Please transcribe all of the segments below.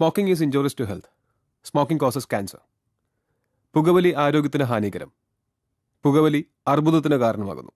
Smoking is injurious to health. Smoking causes cancer. പുകവലി ആരോഗ്യത്തിന് ഹാനികരം. പുകവലി അർബുദത്തിന് കാരണമാകുന്നു.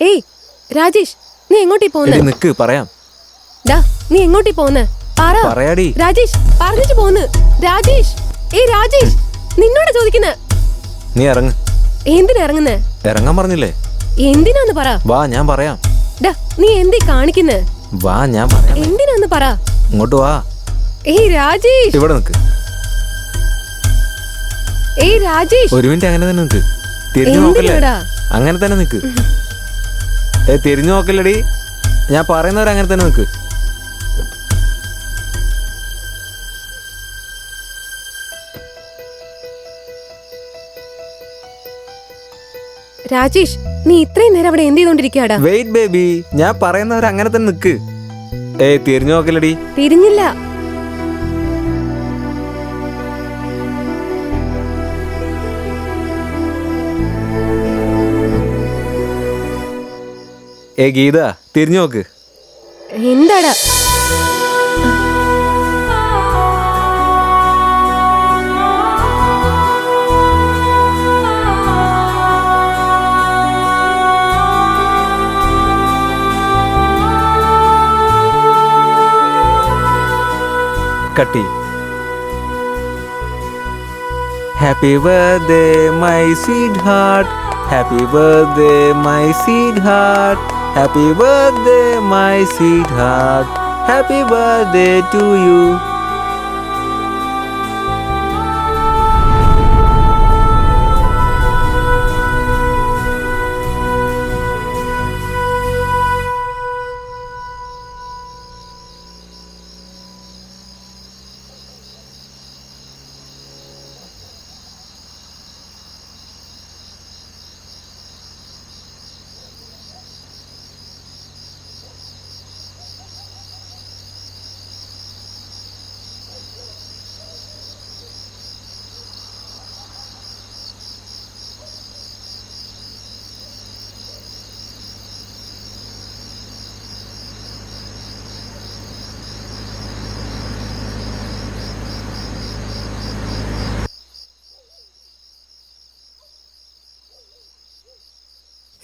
ഏയ് രാജേഷ്, നീ എങ്ങോട്ടീ പോന്നെ? നിക്ക് പറയാം. നീ എങ്ങോട്ടീ പോന്നെ? പറയാടി. രാജേഷ് പറഞ്ഞിട്ട് പോന്ന്. രാജേഷ്, ഏയ് രാജേഷ്, നിന്നോട് ചോദിക്കുന്നെ. നീ ഇറങ്ങ്. എന്തിനാ ഇറങ്ങുന്നേ? ഇറങ്ങാൻ പറഞ്ഞില്ലേ? എന്തിനാന്ന് പറ. വാ ഞാൻ പറയാം. നീ എന്തീ കാണിക്കുന്നെ? വാ ഞാൻ പറയാം. എന്തിനാന്ന് പറ. ഇങ്ങോട്ട് വാ. ഏയ് രാജേഷ്, ഇവിടെ നിക്ക്. ഏയ് രാജേഷ്, ഒരു മിനിറ്റ് അങ്ങനെ തന്നെ നിക്ക്. തിരിഞ്ഞു നോക്കല്ലേ? അങ്ങനെ തന്നെ നിക്ക്. തിരിഞ്ഞു നോക്കല്ലടി. ഞാൻ പറയുന്നവരെ അങ്ങനെ തന്നെ നിക്ക്. രാജേഷ്, നീ ഇത്രയും നേരം അവിടെ എന്ത് ചെയ്തോണ്ടിരിക്കാടാ? വെയിറ്റ് ബേബി, ഞാൻ പറയുന്നവരെ അങ്ങനെ തന്നെ നിക്ക്. തിരിഞ്ഞു നോക്കല്ലടി. തിരിഞ്ഞില്ല. ഗീത, തിരിഞ്ഞു നോക്ക്. എന്താടാ? കട്ടി. Happy birthday my sweet heart. Happy birthday my sweet heart. Happy birthday, my sweetheart. Happy birthday to you.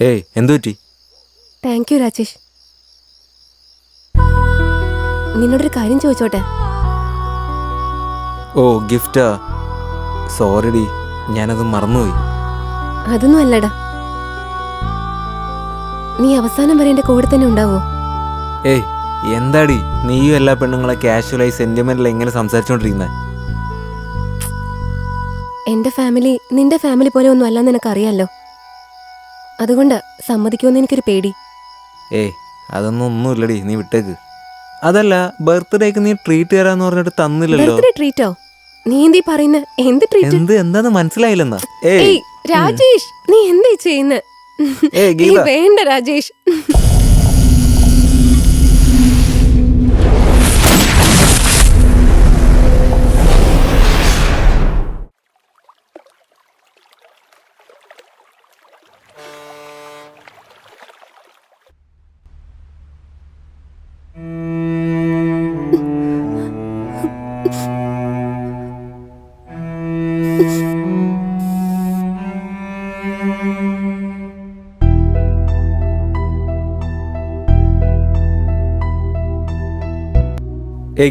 ഏയ് എന്തു പറ്റി? Thank you Rajesh. നിന്നോടൊരു കാര്യം ചോദിച്ചോട്ടെ? ഓ ഗിഫ്റ്റാ? സോറി ഡി, ഞാനത് മറന്നുപോയി. അതൊന്നും അല്ലടാ. നീ അവസാനം വരെ എന്റെ കൂടെ തന്നെ ഉണ്ടാവോ? ഏയ് എന്താടി നീയും എല്ലാ പെണ്ണുങ്ങളെ കാഷ്വലായി സെന്റിമെന്റൽ എങ്ങനെ സംസാരിച്ചോണ്ടിരിക്കുന്നത്? എന്റെ ഫാമിലി നിന്റെ ഫാമിലി പോലെ ഒന്നും അല്ലെന്ന് നിനക്കറിയാലോ. അതുകൊണ്ട് സമ്മതിക്കുമെന്ന് എനിക്കൊരു പേടി. ഏയ് ഒന്നുമില്ലടി, നീ വിട്ടേക്ക്. അതല്ല, ബർത്ത്ഡേക്ക് നീ ട്രീറ്റ് തരാന്ന് പറഞ്ഞിട്ട് തന്നില്ലല്ലോ. ബർത്ത്ഡേ ട്രീറ്റോ? നീ എന്തീ പറയുന്ന? എന്ത് ട്രീറ്റ്? എന്താന്ന് മനസ്സിലായില്ലെന്നാ? ഏയ് രാജേഷ്, നീ എന്താ ചെയ്യുന്നത്? വേണ്ട രാജേഷ്.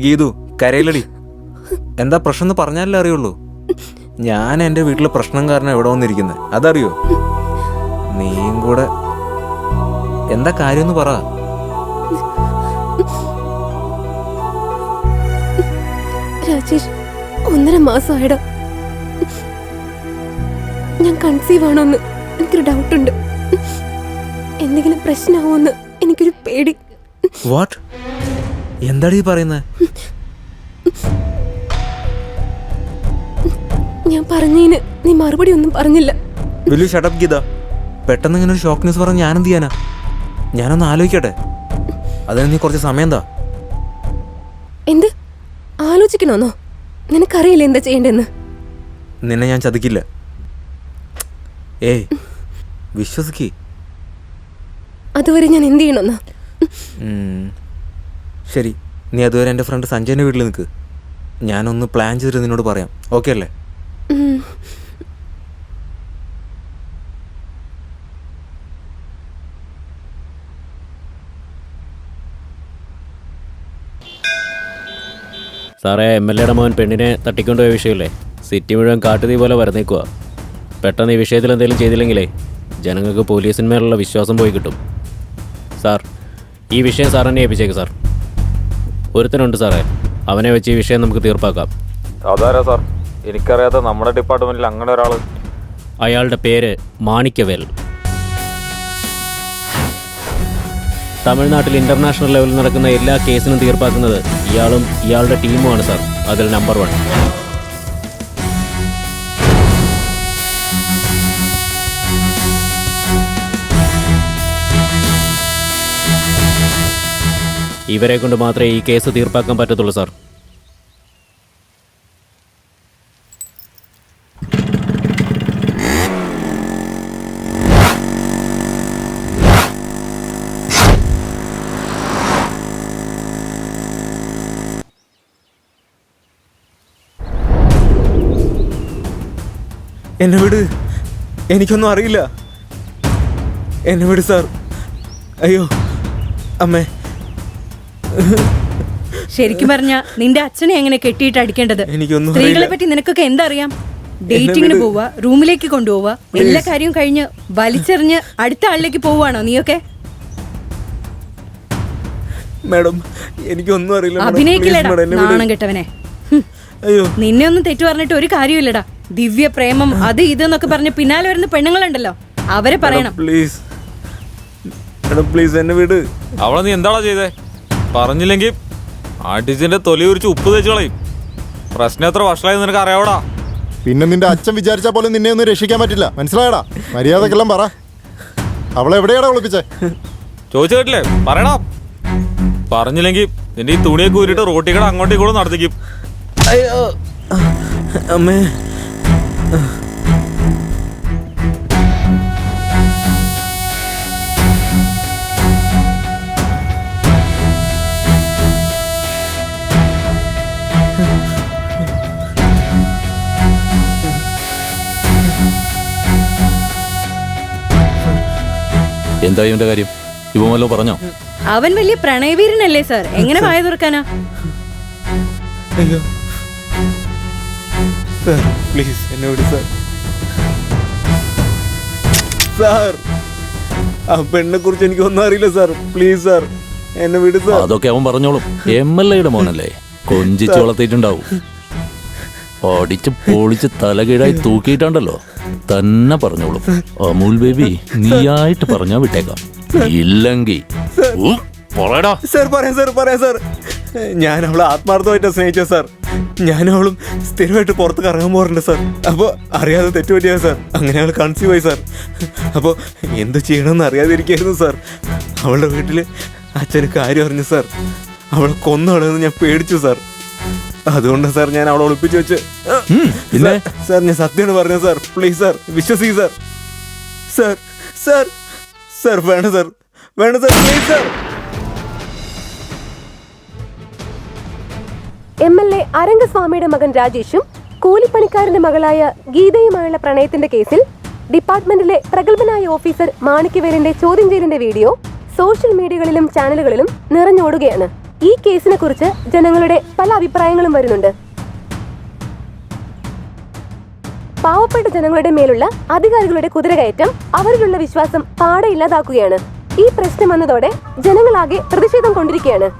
ഗീതു കരയിലടി. എന്താ പ്രശ്നം എന്ന് പറഞ്ഞാലേ അറിയുള്ളൂ. ഞാൻ എൻ്റെ വീട്ടിലെ പ്രശ്നം കാരണം എവിടെ വന്നിരിക്കുന്നത് അതറിയോ? നീയും കൂടെ എന്താ കാര്യമെന്ന് പറ. രാജേഷ്, 1.5 മാസമായിടാ ഞാൻ കൺസീവ് ആണോന്ന് എനിക്കൊരു ഡൗട്ടുണ്ട്. എന്തെങ്കിലും പ്രശ്നമാവോന്ന് എനിക്കൊരു പേടി. വാട്ട്? എന്താടീ പറയുന്നത്? ഞാൻ പറഞ്ഞതിന് നീ മറുപടി ഒന്നും പറഞ്ഞില്ല. വലിയ ഷട്ടപ്പ് ഗീത. പെട്ടെന്ന് ഇങ്ങനെ ഒരു ഷോക്ക് ന്യൂസ് പറഞ്ഞ് ഞാനെന്ത് ചെയ്യാനാ? ഞാനൊന്ന് ആലോചിക്കട്ടെ. അതിന് നീ കുറച്ച് സമയം എന്താ? എന്ത് ആലോചിക്കണോന്നോ? നിനക്കറിയില്ല എന്താ ചെയ്യണ്ടെന്ന്. നിന്നെ ഞാൻ ചതിക്കില്ല. ഏയ് വിശ്വസിക്ക്. അതുവരെ ഞാൻ എന്ത് ചെയ്യണമെന്നാ? ശരി, നീ അതുവരെ എൻ്റെ ഫ്രണ്ട് സഞ്ജയൻ്റെ വീട്ടിൽ നിൽക്ക്. ഞാനൊന്ന് പ്ലാൻ ചെയ്തിട്ട് നിന്നോട് പറയാം. ഓക്കെ അല്ലേ? സാറേ, MLA മോൻ പെണ്ണിനെ തട്ടിക്കൊണ്ടുപോയ വിഷയമില്ലേ? സിറ്റി മുഴുവൻ കാട്ടുതീ പോലെ വരുന്നേക്കുക. പെട്ടെന്ന് ഈ വിഷയത്തിൽ എന്തെങ്കിലും ചെയ്തില്ലെങ്കിലേ ജനങ്ങൾക്ക് പോലീസിന്മേലുള്ള വിശ്വാസം പോയി കിട്ടും. സാർ, ഈ വിഷയം സാർ തന്നെ ഏൽപ്പിച്ചേക്ക് സാർ. ഒരുത്തനുണ്ട് സാറേ, അവനെ വെച്ച് ഈ വിഷയം നമുക്ക് തീർപ്പാക്കാം. അതാരാ സാർ? എനിക്കറിയാത്ത നമ്മുടെ ഡിപ്പാർട്ട്മെന്റിൽ അങ്ങനെ ഒരാൾ. അയാളുടെ പേര് മാണിക്യവേൽ. തമിഴ്നാട്ടിൽ ഇന്റർനാഷണൽ ലെവലിൽ നടക്കുന്ന എല്ലാ കേസിനും തീർപ്പാക്കുന്നത് ഇയാളും ഇയാളുടെ ടീമുമാണ് സാർ. അതിൽ നമ്പർ 1. ഇവരെ കൊണ്ട് മാത്രമേ ഈ കേസ് തീർപ്പാക്കാൻ പറ്റത്തുള്ളൂ സാർ. എന്നെ വിട്, എനിക്കൊന്നും അറിയില്ല. എന്നെ വിട് സാർ. അയ്യോ അമ്മേ. ശരിക്കും പറഞ്ഞ നിന്റെ അച്ഛനെ എങ്ങനെ കെട്ടിയിട്ട് അടിക്കേണ്ടത്? എനിക്കൊന്നും സ്ത്രീകളെ പറ്റി നിനക്കൊക്കെ എന്താ അറിയാം? ഡേറ്റിങ്ങിന് പോവുക, റൂമിലേക്ക് കൊണ്ടുപോവുക, എല്ലാ കാര്യവും കഴിഞ്ഞ് വലിച്ചെറിഞ്ഞ് അടുത്ത ആളിലേക്ക് പോവുകയാണോ നീയൊക്കെ? മാഡം, എനിക്കൊന്നും അറിയില്ല. അഭിനയിക്കില്ലടാ നാണം കെട്ടവനെ. അയ്യോ, നിന്നെ ഒന്നും തെറ്റു പറഞ്ഞിട്ട് ഒരു കാര്യമില്ലടാ. ദിവ്യ പ്രേമം അത് ഇതെന്നൊക്കെ പറഞ്ഞ് പിന്നാലെ വരുന്ന പെണ്ണുങ്ങളുണ്ടല്ലോ, അവരെ പറയണം. പ്ലീസ് പ്ലീസ് എന്നെ വിട്. അവളെ നീ എന്താണോ ചെയ്തേ? പറഞ്ഞില്ലെങ്കിൽ അടിച്ചിന്റെ തൊലി ഉരിച്ച് ഉപ്പ് തേച്ച് കളയും. പ്രശ്നം എത്ര വഷളായി നിനക്ക് അറിയാവടാ. പിന്നെ നിന്റെ അച്ഛൻ വിചാരിച്ചാൽ പോലും നിന്നെ ഒന്നും രക്ഷിക്കാൻ പറ്റില്ല. മനസ്സിലായടാ? മര്യാദക്കെല്ലാം പറ. അവളെ എവിടെയാടാ ഒളിപ്പിച്ചേ? ചോദിച്ചു കേട്ടില്ലേ? പറയടാ. പറഞ്ഞില്ലെങ്കിൽ നിന്റെ ഈ തുണിയൊക്കെ ഊരിട്ട് റോട്ടിക്കട അങ്ങോട്ടും ഇങ്ങോട്ടും നടത്തിക്കും. അയ്യോ അമ്മേ. എന്താ ഇവന്റെ കാര്യം? ഇവ വല്ലോ പറഞ്ഞോ? അവൻ വലിയ പ്രണയവീരനല്ലേ സാർ, എങ്ങനെ വായ തുറക്കാനാ? അയ്യോ സാർ പ്ലീസ് എന്നെ വിട് സാർ. സാർ ആ പെണ്ണിനെ കുറിച്ച് എനിക്കൊന്നും അറിയില്ല സാർ. പ്ലീസ് സാർ എന്നെ വിട് സാർ. അതൊക്കെ അവൻ പറഞ്ഞോളും. MLA-യുടെ മോനല്ലേ, കൊഞ്ചിച്ച് വളർത്തിയിട്ടുണ്ടാവും. ഓടിച്ച് പൊളിച്ച് തലകീഴായി തൂക്കിയിട്ടുണ്ടല്ലോ, തന്നെ പറഞ്ഞോളും. അമൂൽ ബേബി നീയായിട്ട് പറഞ്ഞാ വിട്ടേക്കാം. ഇല്ലെങ്കിൽ സാർ പറയാം സാർ. ഞാൻ അവളെ ആത്മാർത്ഥമായിട്ട് സ്നേഹിച്ച സാർ. ഞാനും അവളും സ്ഥിരമായിട്ട് പുറത്ത് കറങ്ങാൻ പോകാറുണ്ട് സാർ. അപ്പോൾ അറിയാതെ തെറ്റുപറ്റിയാ സാർ. അങ്ങനെ അവൾ കൺസീവ് ആയി സാർ. അപ്പോൾ എന്ത് ചെയ്യണമെന്ന് അറിയാതിരിക്കായിരുന്നു സാർ. അവളുടെ വീട്ടിൽ അച്ഛന് കാര്യം അറിഞ്ഞു സാർ. അവളെ കൊന്നുകളെന്ന് ഞാൻ പേടിച്ചു സാർ. അതുകൊണ്ട് സാർ ഞാൻ അവളെ ഒളിപ്പിച്ചു വെച്ച്. പിന്നെ സാർ ഞാൻ സത്യമാണ് പറഞ്ഞത് സാർ. പ്ലീസ് സാർ വിശ്വസിക്കും സാർ. സാർ സാർ സാർ വേണ്ട സാർ പ്ലീസ് സാർ. MLA അരംഗസ്വാമിയുടെ മകൻ രാജേഷും കൂലിപ്പണിക്കാരന്റെ മകളായ ഗീതയുമായുള്ള പ്രണയത്തിന്റെ കേസിൽ ഡിപ്പാർട്ട്മെന്റിലെ പ്രഗത്ഭനായ ഓഫീസർ മാണിക്യവേലിന്റെ ചോദ്യം ചെയ്യലിന്റെ വീഡിയോ സോഷ്യൽ മീഡിയകളിലും ചാനലുകളിലും നിറഞ്ഞോടുകയാണ്. ഈ കേസിനെ കുറിച്ച് ജനങ്ങളുടെ പല അഭിപ്രായങ്ങളും വരുന്നുണ്ട്. പാവപ്പെട്ട ജനങ്ങളുടെ മേലുള്ള അധികാരികളുടെ കുതിരകയറ്റം അവരിലുള്ള വിശ്വാസം പാടെ ഇല്ലാതാക്കുകയാണ്. ഈ പ്രശ്നം വന്നതോടെ ജനങ്ങളാകെ പ്രതിഷേധം കൊണ്ടിരിക്കുകയാണ്.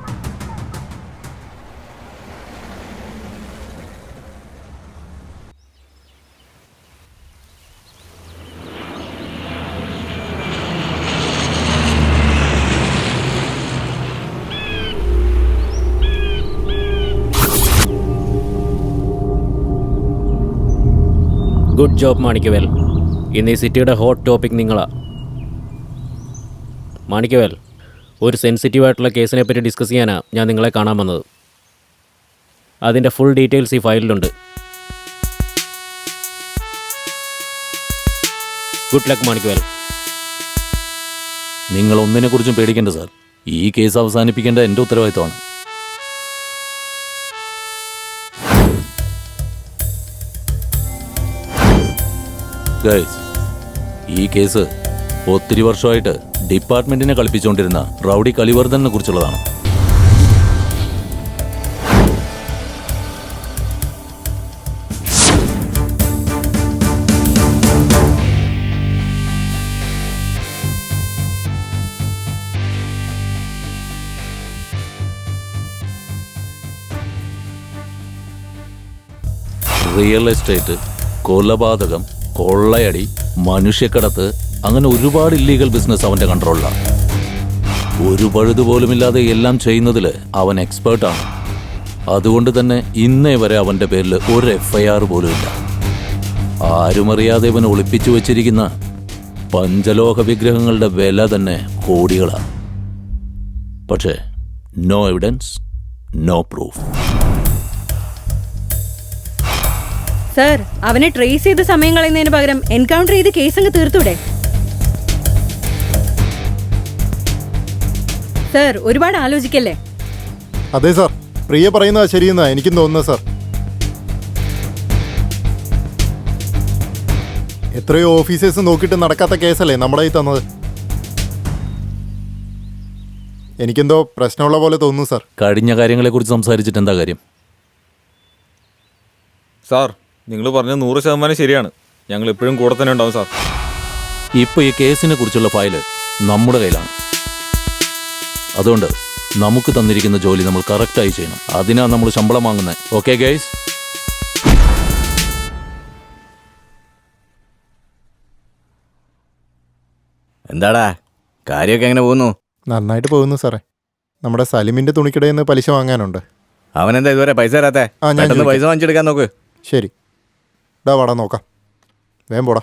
Good job Manickavel. ഇന്ന് ഈ സിറ്റിയുടെ ഹോട്ട് ടോപ്പിക് നിങ്ങളാ. മാണിക്യവേൽ, ഒരു സെൻസിറ്റീവായിട്ടുള്ള കേസിനെ പറ്റി ഡിസ്കസ് ചെയ്യാനാണ് ഞാൻ നിങ്ങളെ കാണാൻ വന്നത്. അതിൻ്റെ ഫുൾ ഡീറ്റെയിൽസ് ഈ ഫയലിലുണ്ട്. Good luck മാണിക്യവേൽ. നിങ്ങൾ ഒന്നിനെ കുറിച്ചും പേടിക്കേണ്ട സാർ. ഈ കേസ് അവസാനിപ്പിക്കേണ്ട എൻ്റെ ഉത്തരവാദിത്തമാണ്. ഗൈസ്, ഈ കേസ് ഒത്തിരി വർഷമായിട്ട് ഡിപ്പാർട്ട്മെന്റിനെ കളിപ്പിച്ചുകൊണ്ടിരുന്ന റൗഡി കലിവർദ്ധനെ കുറിച്ചുള്ളതാണ്. റിയൽ എസ്റ്റേറ്റ്, കൊലപാതകം, കൊള്ളയടി, മനുഷ്യക്കടത്ത്, അങ്ങനെ ഒരുപാട് ഇല്ലീഗൽ ബിസിനസ് അവന്റെ കൺട്രോളിലാണ്. ഒരു പഴുതുപോലുമില്ലാതെ എല്ലാം ചെയ്യുന്നതിൽ അവൻ എക്സ്പേർട്ടാണ്. അതുകൊണ്ട് തന്നെ ഇന്നേ വരെ അവന്റെ പേരിൽ ഒരു FIR പോലുമില്ല. ആരുമറിയാതെ ഇവൻ ഒളിപ്പിച്ചു വച്ചിരിക്കുന്ന പഞ്ചലോഹ വിഗ്രഹങ്ങളുടെ വില തന്നെ കോടികളാണ്. പക്ഷേ no evidence, no proof. Sir, അവനെ ട്രേസ് ചെയ്ത് സമയം കളയുന്നതിന് പകരം എൻകൗണ്ടർ ചെയ്ത് കേസ് അങ്ങ് തീർത്തൂടെ? സർ, ഒരുപാട് ആലോചിക്കല്ലേ? അതെ സാർ, പ്രിയ പറയുന്നതാ ശരിയെന്നാ എനിക്കും തോന്നുന്നത് സാർ. എത്രയോ ഓഫീസേഴ്സ് നോക്കിയിട്ട് നടക്കാത്ത കേസല്ലേ നമ്മുടെ ഈ തന്നത്. എനിക്കെന്തോ പ്രശ്നമുള്ള പോലെ തോന്നുന്നു സാർ. കഴിഞ്ഞ കാര്യങ്ങളെക്കുറിച്ച് സംസാരിച്ചിട്ട് എന്താ കാര്യം? സാർ, നിങ്ങൾ പറഞ്ഞത് 100% ശരിയാണ്. ഞങ്ങൾ എപ്പോഴും കൂടെ തന്നെ ഉണ്ടാവും സാർ. ഇപ്പോൾ ഈ കേസിനെ കുറിച്ചുള്ള ഫയല് നമ്മുടെ കയ്യിലാണ്. അതുകൊണ്ട് നമുക്ക് തന്നിരിക്കുന്ന ജോലി നമ്മൾ കറക്റ്റായി ചെയ്യണം. അതിനാണ് നമ്മൾ ശമ്പളം വാങ്ങുന്നത്. Okay guys? എന്താടാ കാര്യമൊക്കെ എങ്ങനെ പോകുന്നു? നന്നായിട്ട് പോകുന്നു സാറേ. നമ്മുടെ സലിമിൻ്റെ തുണിക്കിടയിൽ നിന്ന് പലിശ വാങ്ങാനുണ്ട്. അവനെന്താ ഇതുവരെ പൈസ തരാത്തെ? ആ, ഞാൻ പെട്ടെന്ന് പൈസ ചോദിക്കാം. വാങ്ങിച്ചെടുക്കാൻ നോക്ക്. ശരി, ഇടാ വാടാ നോക്കാം. വേഗം പോടാ.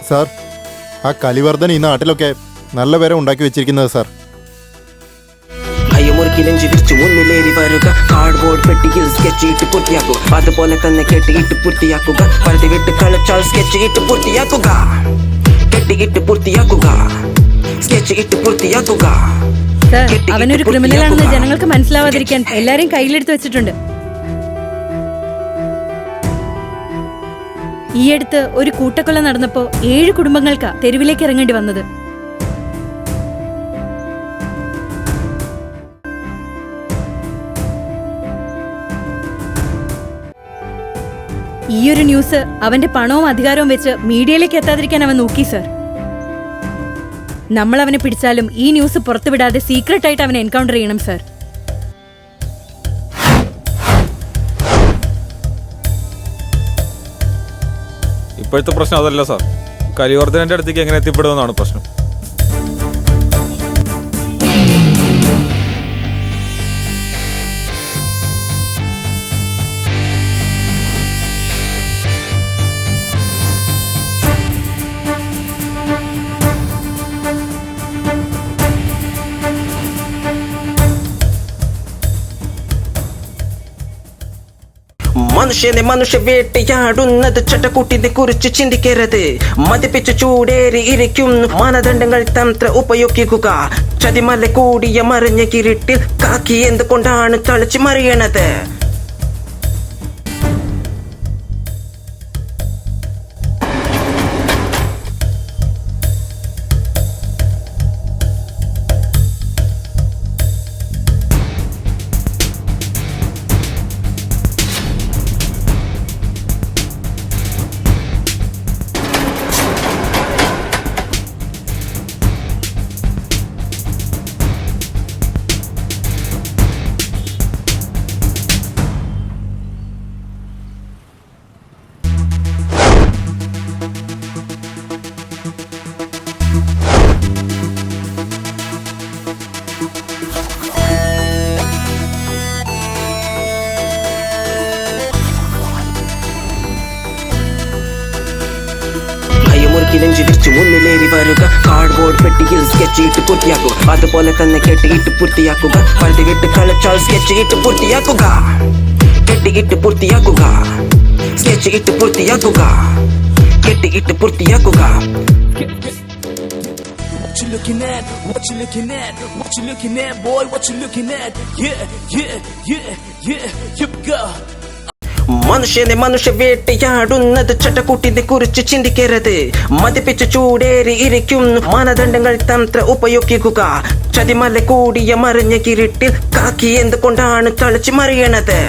സാർ, ആ കലിവർദ്ധൻ ഈ നാട്ടിലൊക്കെ നല്ല പേരെ ഉണ്ടാക്കി വെച്ചിരിക്കുന്നത് സാർ. ഭയമൊരുക്കിലഞ്ചു വിരിച്ചു മുന്നിലേറി വരുക. കാർഡ്ബോർഡ് പെട്ടിയിൽ സ്കെച്ച് ഇട്ട് പൂർത്തിയാക്കുക. അതുപോലെ തന്നെ കെട്ടിയിട്ട് പൂർത്തിയാക്കുക. പരതി വിട്ട് കളിച്ചാൽ സ്കെച്ച് ഇട്ട് പൂർത്തിയാക്കുക. കെട്ടിയിട്ട് പൂർത്തിയാക്കുക. സ്കെച്ച് ഇട്ട് പൂർത്തിയാക്കുക. സർ, അവനൊരു ക്രിമിനലാണെന്ന് ജനങ്ങൾക്ക് മനസ്സിലാവാതിരിക്കാൻ എല്ലാരെയും കയ്യിലെടുത്ത് വെച്ചിട്ടുണ്ട്. ഈയടുത്ത് ഒരു കൂട്ടക്കൊല നടന്നപ്പോ 7 കുടുംബങ്ങൾക്കാ തെരുവിലേക്ക് ഇറങ്ങേണ്ടി വന്നത്. ഈയൊരു ന്യൂസ് അവന്റെ പണവും അധികാരവും വെച്ച് മീഡിയയിലേക്ക് എത്താതിരിക്കാൻ അവൻ നോക്കി സർ. നമ്മൾ അവനെ പിടിച്ചാലും ഈ ന്യൂസ് പുറത്തുവിടാതെ സീക്രട്ട് ആയിട്ട് അവനെ എൻകൗണ്ടർ ചെയ്യണം സർ. ഇപ്പോഴത്തെ പ്രശ്നം അതല്ല സാർ, കലിവർദ്ധനന്റെ അടുത്തേക്ക് എങ്ങനെ എത്തിപ്പെടുമെന്നാണ് പ്രശ്നം. മനുഷ്യനെ മനുഷ്യ വേട്ടയാടുന്നത് ചട്ടക്കൂട്ടിനെ കുറിച്ച് ചിന്തിക്കരുത്. മതിപ്പിച്ച് ചൂടേറി ഇരിക്കുന്നു മാനദണ്ഡങ്ങൾ തന്ത്ര ഉപയോഗിക്കുക. ചതിമല കൂടിയ മറിഞ്ഞ കിരീട്ടിൽ കാക്കി എന്തുകൊണ്ടാണ് തളിച്ചു മറിയണത്? നെഞ്ചു വിരിച്ചു മുന്നിലേറി വരുക. കാർഡ്ബോർഡ് പെട്ടിയിൽ സ്കെച്ച് ഇട്ട് പൂർത്തിയാക്കുക. അതുപോലെ തന്നെ കെട്ടിയിട്ട് പൂർത്തിയാക്കുക. പഴുതി വിട്ട് കളിച്ചാൽ സ്കെച്ച് ഇട്ട് പൂർത്തിയാക്കുക. കെട്ടിയിട്ട് പൂർത്തിയാക്കുക. സ്കെച്ച് ഇട്ട് പൂർത്തിയാക്കുക. കെട്ടിയിട്ട് പൂർത്തിയാക്കുക. What you looking at? What you looking at? What you looking at, boy? What you looking at? Yeah, you go. മനുഷ്യനെ മനുഷ്യ വേട്ടയാടുന്നത് ചട്ടക്കൂട്ടിനെ കുറിച്ച് ചിന്തിക്കരുത്. മതിപ്പിച്ച് ചൂടേറി ഇരിക്കുന്നു മാനദണ്ഡങ്ങൾ തന്ത്ര ഉപയോഗിക്കുക. ചതിമല കൂടിയ മറിഞ്ഞ കിരീട്ടിൽ കാക്കി എന്തുകൊണ്ടാണ് തളിച്ചു മറിയണത്?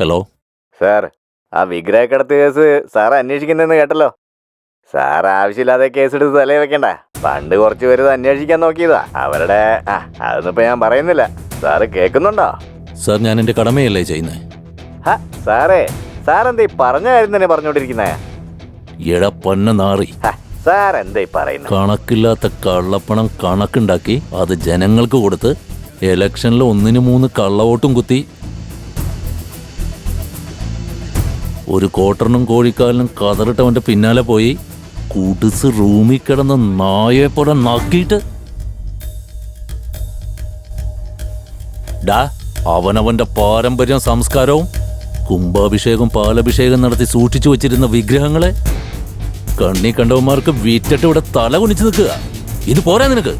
ഹലോ സാർ, ആ വിഗ്രഹക്കടത്ത് കേസ് സാർ അന്വേഷിക്കുന്നെന്ന് കേട്ടല്ലോ. സാർ ആവശ്യമില്ലാതെ കേസെടുത്ത് തലേ വെക്കണ്ട. പണ്ട് കുറച്ച് പേര് ഇത് അന്വേഷിക്കാൻ നോക്കിയതാ. അവരുടെ അതൊന്നും ഇപ്പൊ ഞാൻ പറയുന്നില്ല. സാറ് കേൾക്കുന്നുണ്ടോ? സാർ, ഞാൻ എൻ്റെ കടമയല്ലേ ചെയ്യുന്നത്. സാറെന്താ ഈ പറഞ്ഞ കാര്യം തന്നെ പറഞ്ഞോണ്ടിരിക്കുന്നേ? എട പൊന്ന നാറി, സാർ എന്താ പറയുന്നത്? കണക്കില്ലാത്ത കള്ളപ്പണം കണക്കുണ്ടാക്കി അത് ജനങ്ങൾക്ക് കൊടുത്ത് ഇലക്ഷനിൽ 1-ന് 3 കള്ളവോട്ടും കുത്തി ഒരു കോട്ടറിനും കോഴിക്കാലിനും കതറിട്ടവന്റെ പിന്നാലെ പോയി കുടിസ് റൂമിൽ കിടന്ന് നായയെപ്പോലെ നക്കിയിട്ട് അവനവന്റെ പാരമ്പര്യം സംസ്കാരവും കുംഭാഭിഷേകം പാലഭിഷേകം നടത്തി സൂക്ഷിച്ചു വെച്ചിരുന്ന വിഗ്രഹങ്ങളെ കണ്ണി കണ്ടവന്മാർക്ക് വിറ്റിട്ട് ഇവിടെ തല കുനിച്ച് നിൽക്കുക. ഇത് പോരാ നിനക്ക്?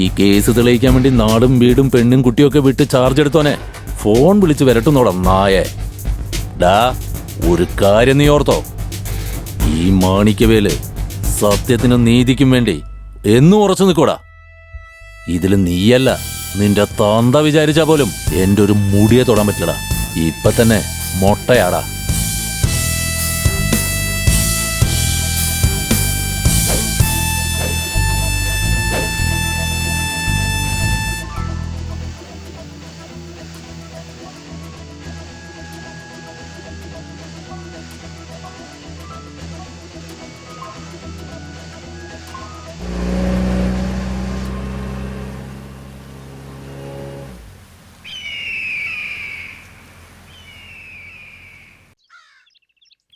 ഈ കേസ് തെളിയിക്കാൻ വേണ്ടി നാടും വീടും പെണ്ണും കുട്ടിയൊക്കെ വിട്ട് ചാർജ് എടുത്തോനെ ഫോൺ വിളിച്ച് വരട്ടുന്നോടാ നായെ. ഒരു കാര്യം നീ ഓർത്തോ, ഈ മാണിക്യവേല് സത്യത്തിനും നീതിക്കും വേണ്ടി എന്നും ഉറച്ചു നിൽക്കൂടാ. ഇതില് നീയല്ല, നിന്റെ താന്ത വിചാരിച്ചാ പോലും എന്റെ ഒരു മുടിയെ തൊടാൻ പറ്റില്ലടാ. ഇപ്പൊ തന്നെ മൊട്ടയാടാ.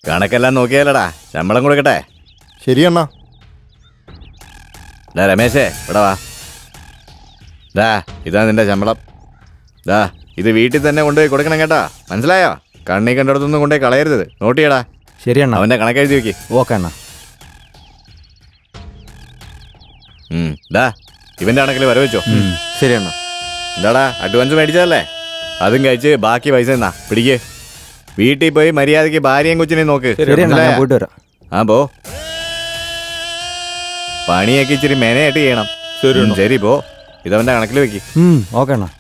കണക്കെല്ലാം നോക്കിയാലടാ, ശമ്പളം കൊടുക്കട്ടെ. ശരിയണ്ണാ. രമേശേ, ഇവിടെ വാ. ഇതാ നിന്റെ ശമ്പളം. ഇത് വീട്ടിൽ തന്നെ കൊണ്ടുപോയി കൊടുക്കണം കേട്ടോ, മനസ്സിലായോ? കണ്ണി കണ്ടിടത്തൊന്നും കൊണ്ടുപോയി കളയരുത്. നോട്ട് ചെയ്യടാ. ശരിയണ്ണ. അവന്റെ കണക്കെഴുതി വെക്ക്. ഓക്കെ അണ്ണ. ഇവന്റെ കണക്കിൽ വരവെച്ചോ. ശരിയണ്ണ. എന്താടാ, അഡ്വാൻസ് മേടിച്ചതല്ലേ? അതും കഴിച്ച് ബാക്കി പൈസ എന്നാ പിടിക്കേ. വീട്ടിൽ പോയി മര്യാദയ്ക്ക് ഭാര്യയും കൊച്ചിനെയും നോക്ക്. ഞാൻ പോയിട്ട് വരാം. ആ പോ. പണിയൊക്കെ ഇച്ചിരി മെനയായിട്ട് ചെയ്യണം. ശരി പോ. ഇതവന്റെ കണക്കിൽ വെക്ക്. Okay Anna.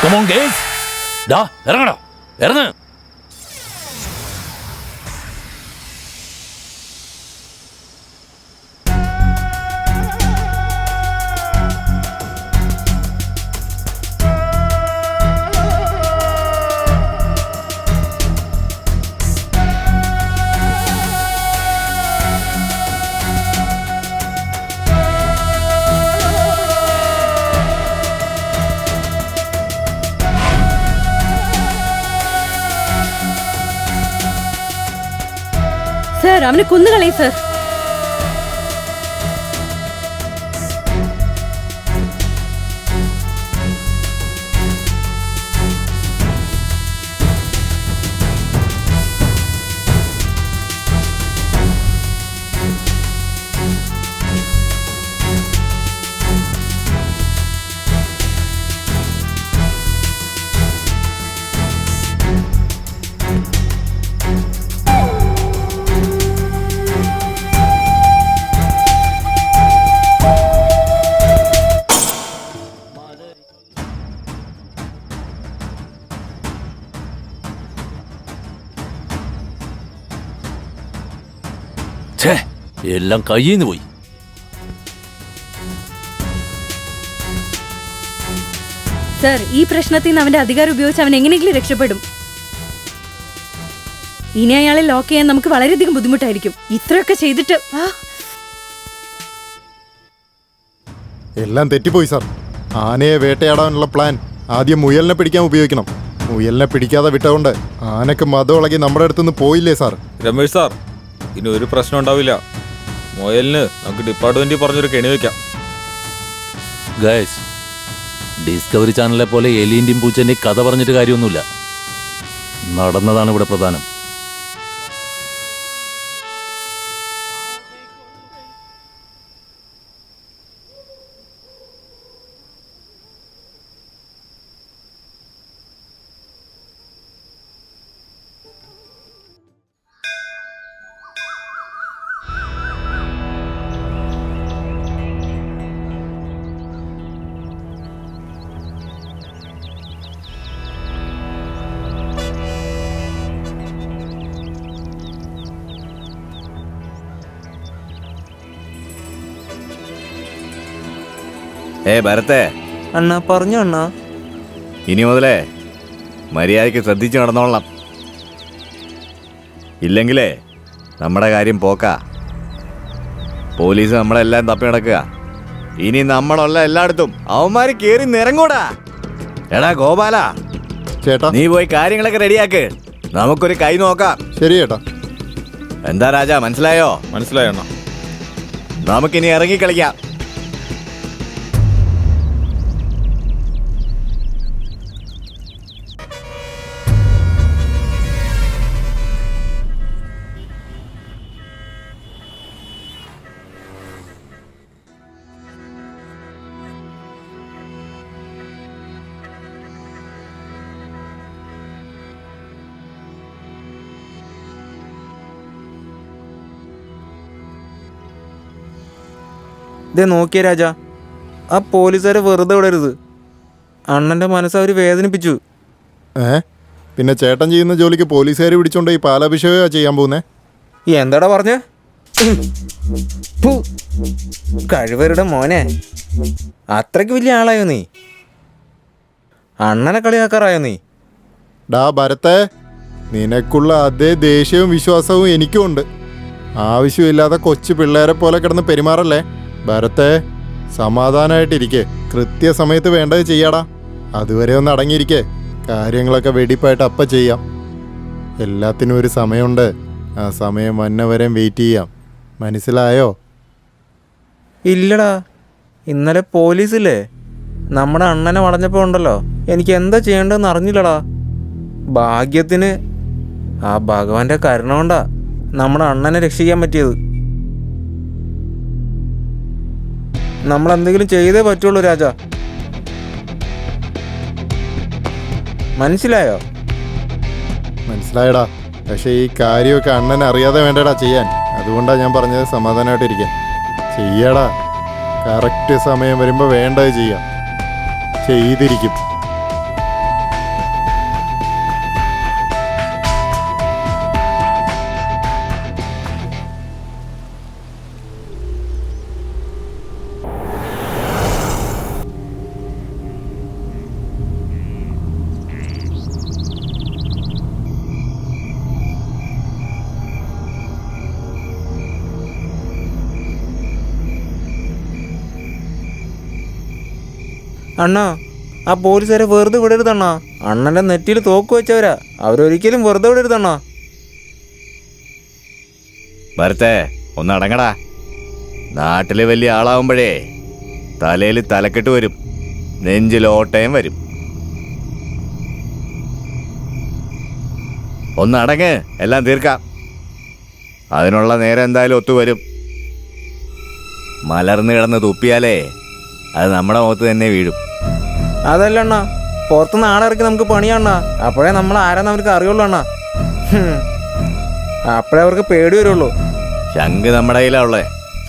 Come on, guys. ദാ ഇറങ്ങടാ, ഇറങ്ങ്. സാർ അവനെ കൊന്നുകളയും സാർ. ഛേ, എല്ലാം കയ്യിൽ നിന്ന് പോയി. സാർ ഈ പ്രശ്നത്തിൽ നിന്ന് അവന്റെ അധികാരം ഉപയോഗിച്ച് അവൻ എങ്ങനെയെങ്കിലും രക്ഷപ്പെടും. ഇനി അയാളെ ലോക്ക് ചെയ്യാൻ നമുക്ക് വളരെയധികം ബുദ്ധിമുട്ടായിരിക്കും. ഇത്രയൊക്കെ ചെയ്തിട്ട് എല്ലാം തെറ്റിപ്പോയി സാർ. ആനയെ വേട്ടയാടാനുള്ള പ്ലാൻ ആദ്യം മുയലിനെ പിടിക്കാൻ ഉപയോഗിക്കണം. മുയലിനെ പിടിക്കാതെ വിട്ടുകൊണ്ട് ആനക്ക് മതമിളകി നമ്മുടെ അടുത്തുനിന്ന് പോയില്ലേ സാർ? രമേശ് സാർ, ഇനി ഒരു പ്രശ്നം ഉണ്ടാവില്ല. മുയലിന് നമുക്ക് ഡിപ്പാർട്ട്മെന്റിൽ പറഞ്ഞൊരു കെണി വെക്കാം. ഗൈസ്, ഡിസ്കവറി ചാനലിലെ പോലെ എലിന്റെയും പൂച്ചന്റെയും കഥ പറഞ്ഞിട്ട് കാര്യമൊന്നുമില്ല. നടന്നതാണ് ഇവിടെ പ്രധാനം. ഭരത്തെ, അണ്ണാ പറഞ്ഞോ അണ്ണാ. ഇനി മുതലേ മര്യാദയ്ക്ക് ശ്രദ്ധിച്ച് നടന്നോളണം. ഇല്ലെങ്കിലേ നമ്മുടെ കാര്യം പോക്കാ. പോലീസ് നമ്മളെല്ലാം തപ്പി നടക്കുക. ഇനി നമ്മളുള്ള എല്ലായിടത്തും അവന്മാര് കേറി നിറങ്ങൂടാ. എടാ ഗോപാല, ചേട്ടാ നീ പോയി കാര്യങ്ങളൊക്കെ റെഡിയാക്ക്. നമുക്കൊരു കൈ നോക്കാം. ശരി ചേട്ടാ. എന്താ രാജാ, മനസ്സിലായോ? മനസ്സിലായണ്ണ. നമുക്കിനി ഇറങ്ങിക്കളിക്കാം. ഇതേ നോക്കിയ രാജ, ആ പോലീസുകാരെ വെറുതെ വിടരുത്. അണ്ണൻ്റെ മനസ്സ് അവർ വേദനിപ്പിച്ചു. പിന്നെ ചേട്ടൻ ചെയ്യുന്ന ജോലിക്ക് പോലീസുകാർ പിടിച്ചോണ്ട് ഈ പാലാഭിഷേകം ചെയ്യാൻ പോകുന്നേ? എന്താടാ പറഞ്ഞ? കഴിവരുടെ മോനെ, അത്രയ്ക്ക് വലിയ ആളായോ നീ? അണ്ണനെ കളിയാക്കാറായോ നീ? ഡാ ഭരത്തെ, നിനക്കുള്ള അതേ ദേഷ്യവും വിശ്വാസവും എനിക്കും ഉണ്ട്. ആവശ്യമില്ലാതെ കൊച്ചു പിള്ളേരെ പോലെ കിടന്ന് പെരുമാറല്ലേ. ഭരത്തെ, സമാധാനമായിട്ടിരിക്കെ. കൃത്യസമയത്ത് വേണ്ടത് ചെയ്യാടാ. അതുവരെ ഒന്ന് അടങ്ങിയിരിക്കേ. കാര്യങ്ങളൊക്കെ വെടിപ്പായിട്ട് അപ്പം ചെയ്യാം. എല്ലാത്തിനും ഒരു സമയമുണ്ട്. ആ സമയം വന്നവരെ വെയിറ്റ് ചെയ്യാം. മനസ്സിലായോ? ഇല്ലടാ, ഇന്നലെ പോലീസില്ലേ നമ്മുടെ അണ്ണനെ വളഞ്ഞപ്പോൾ ഉണ്ടല്ലോ, എനിക്ക് എന്താ ചെയ്യേണ്ടതെന്ന് അറിഞ്ഞില്ലടാ. ഭാഗ്യത്തിന് ആ ഭഗവാന്റെ കരുണ കൊണ്ടാ നമ്മുടെ അണ്ണനെ രക്ഷിക്കാൻ പറ്റിയത്. നമ്മളെന്തെങ്കിലും ചെയ്തേ പറ്റുള്ളൂ രാജാ. മനസ്സിലായോ? മനസ്സിലായടാ. പക്ഷേ ഈ കാര്യമൊക്കെ അണ്ണനെ അറിയാതെ വേണ്ടടാ ചെയ്യാൻ. അതുകൊണ്ടാണ് ഞാൻ പറഞ്ഞത് സമാധാനമായിട്ടിരിക്കാൻ. ചെയ്യടാ. കറക്റ്റ് സമയം വരുമ്പോൾ വേണ്ടത് ചെയ്യാം. ചെയ്തിരിക്കും. അണ്ണാ, ആ പോലീസുകാരെ വെറുതെ വിടരുതണ്ണാ. അണ്ണൻ്റെ നെറ്റിയിൽ തോക്ക് വെച്ചവരാ. അവരൊരിക്കലും വെറുതെ വിടരുതണ്ണാ. ഭരത്തെ, ഒന്ന് അടങ്ങടാ. നാട്ടിലെ വലിയ ആളാവുമ്പോഴേ തലയിൽ തലക്കെട്ട് വരും, നെഞ്ചിൽ ഓട്ടയും വരും. ഒന്ന് അടങ്ങ്, എല്ലാം തീർക്കാം. അതിനുള്ള നേരം എന്തായാലും ഒത്തുവരും. മലർന്ന് കിടന്ന് തുപ്പിയാലേ അത് നമ്മുടെ മുഖത്ത് തന്നെ വീഴും. അതല്ല അണ്ണാ, പുറത്തുനിന്ന് ആളിറക്കി നമുക്ക് പണിയാണ്ണാ. അപ്പോഴേ നമ്മൾ ആരാന്ന് അവർക്ക് അറിയുള്ളൂ അണ്ണാ. അപ്പോഴേ അവർക്ക് പേടി വരുള്ളൂ. ശംഖ് നമ്മുടെ കയ്യിലാ ഉള്ളേ.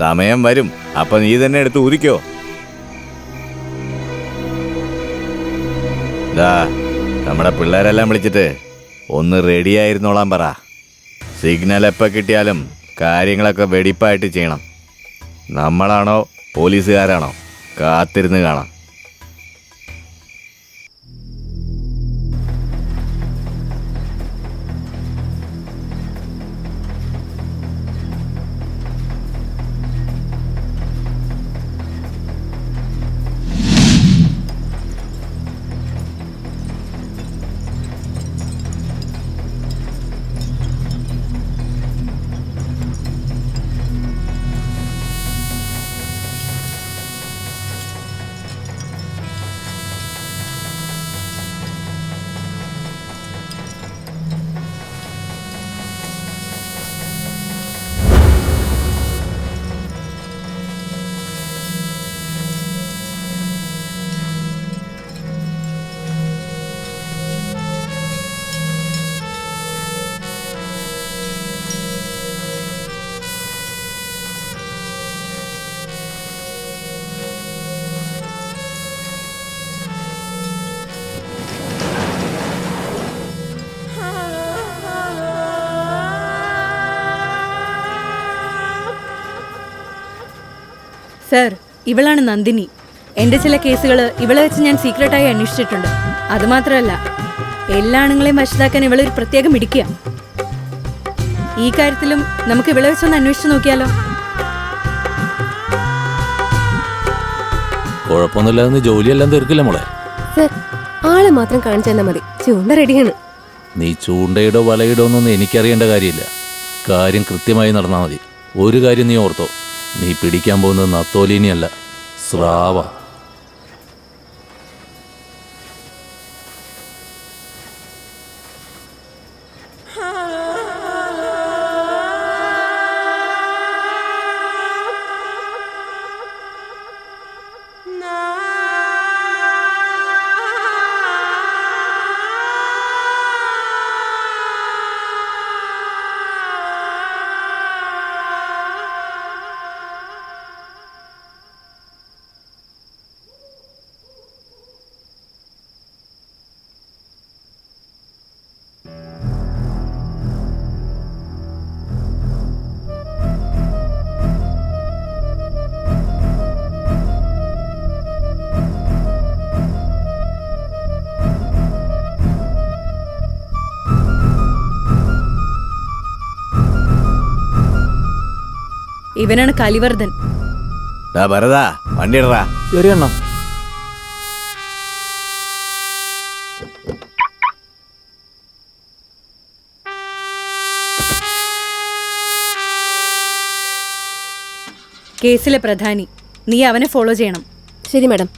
സമയം വരും, അപ്പൊ നീ തന്നെ എടുത്ത് ഊരിക്കോ. നമ്മുടെ പിള്ളേരെല്ലാം വിളിച്ചിട്ട് ഒന്ന് റെഡിയായിരുന്നോളാൻ പറ. സിഗ്നൽ എപ്പോൾ കിട്ടിയാലും കാര്യങ്ങളൊക്കെ വെടിപ്പായിട്ട് ചെയ്യണം. നമ്മളാണോ പോലീസുകാരാണോ കാത്തിരുന്ന് കാണാം. സർ, ഇവളാണ് നന്ദിനി. എൻ്റെ ചില കേസുകൾ ഇവളെ വെച്ച് ഞാൻ സീക്രട്ടായി അന്വേഷിച്ചിട്ടുണ്ട്. അതുമാത്രമല്ല, എല്ലാ ആണുങ്ങളെയും വശത്താക്കാൻ ഇവളൊരു പ്രത്യേകം ഇടിക്കുക. ഈ കാര്യത്തിലും നമുക്ക് ഇവളെ വെച്ചൊന്ന് അന്വേഷിച്ച് നോക്കിയാലോ? കുഴപ്പമൊന്നുമില്ലാതെ ജോലിയെല്ലാം തീർക്കില്ല മോളെ. സർ, ആളെ മാത്രം കാണിച്ചു തന്നാൽ മതി. ചൂണ്ട റെഡിയാണ്. നീ ചൂണ്ടയിടോ വലയിടോ എന്നൊന്നും എനിക്കറിയേണ്ട കാര്യമില്ല. കാര്യം കൃത്യമായി നടന്നാൽ മതി. ഒരു കാര്യം നീ ഓർത്തോ, നീ പിടിക്കാൻ പോകുന്നത് നത്തോലീനിയല്ല, സ്രാവ. ഇവനാണ് കലിവർദ്ധൻ. ഭരതാ വണ്ടി ഇടറാ. ശരി അണ്ണാ. കേസിലെ പ്രധാനി, നീ അവനെ ഫോളോ ചെയ്യണം. ശരി മാഡം.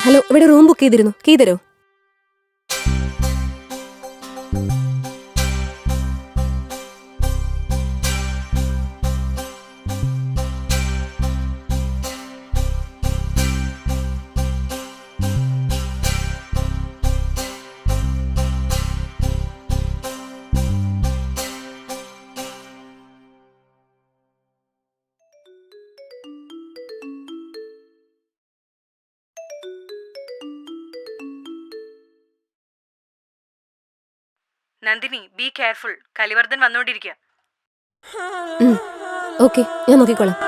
ഹലോ, ഇവിടെ റൂം ബുക്ക് ചെയ്തിരുന്നു. കീ തരോ? Nandini, be careful. കലിവർദ്ധൻ വന്നോണ്ടിരിക്കുക. ഓക്കെ, ഞാൻ നോക്കിക്കോളാം.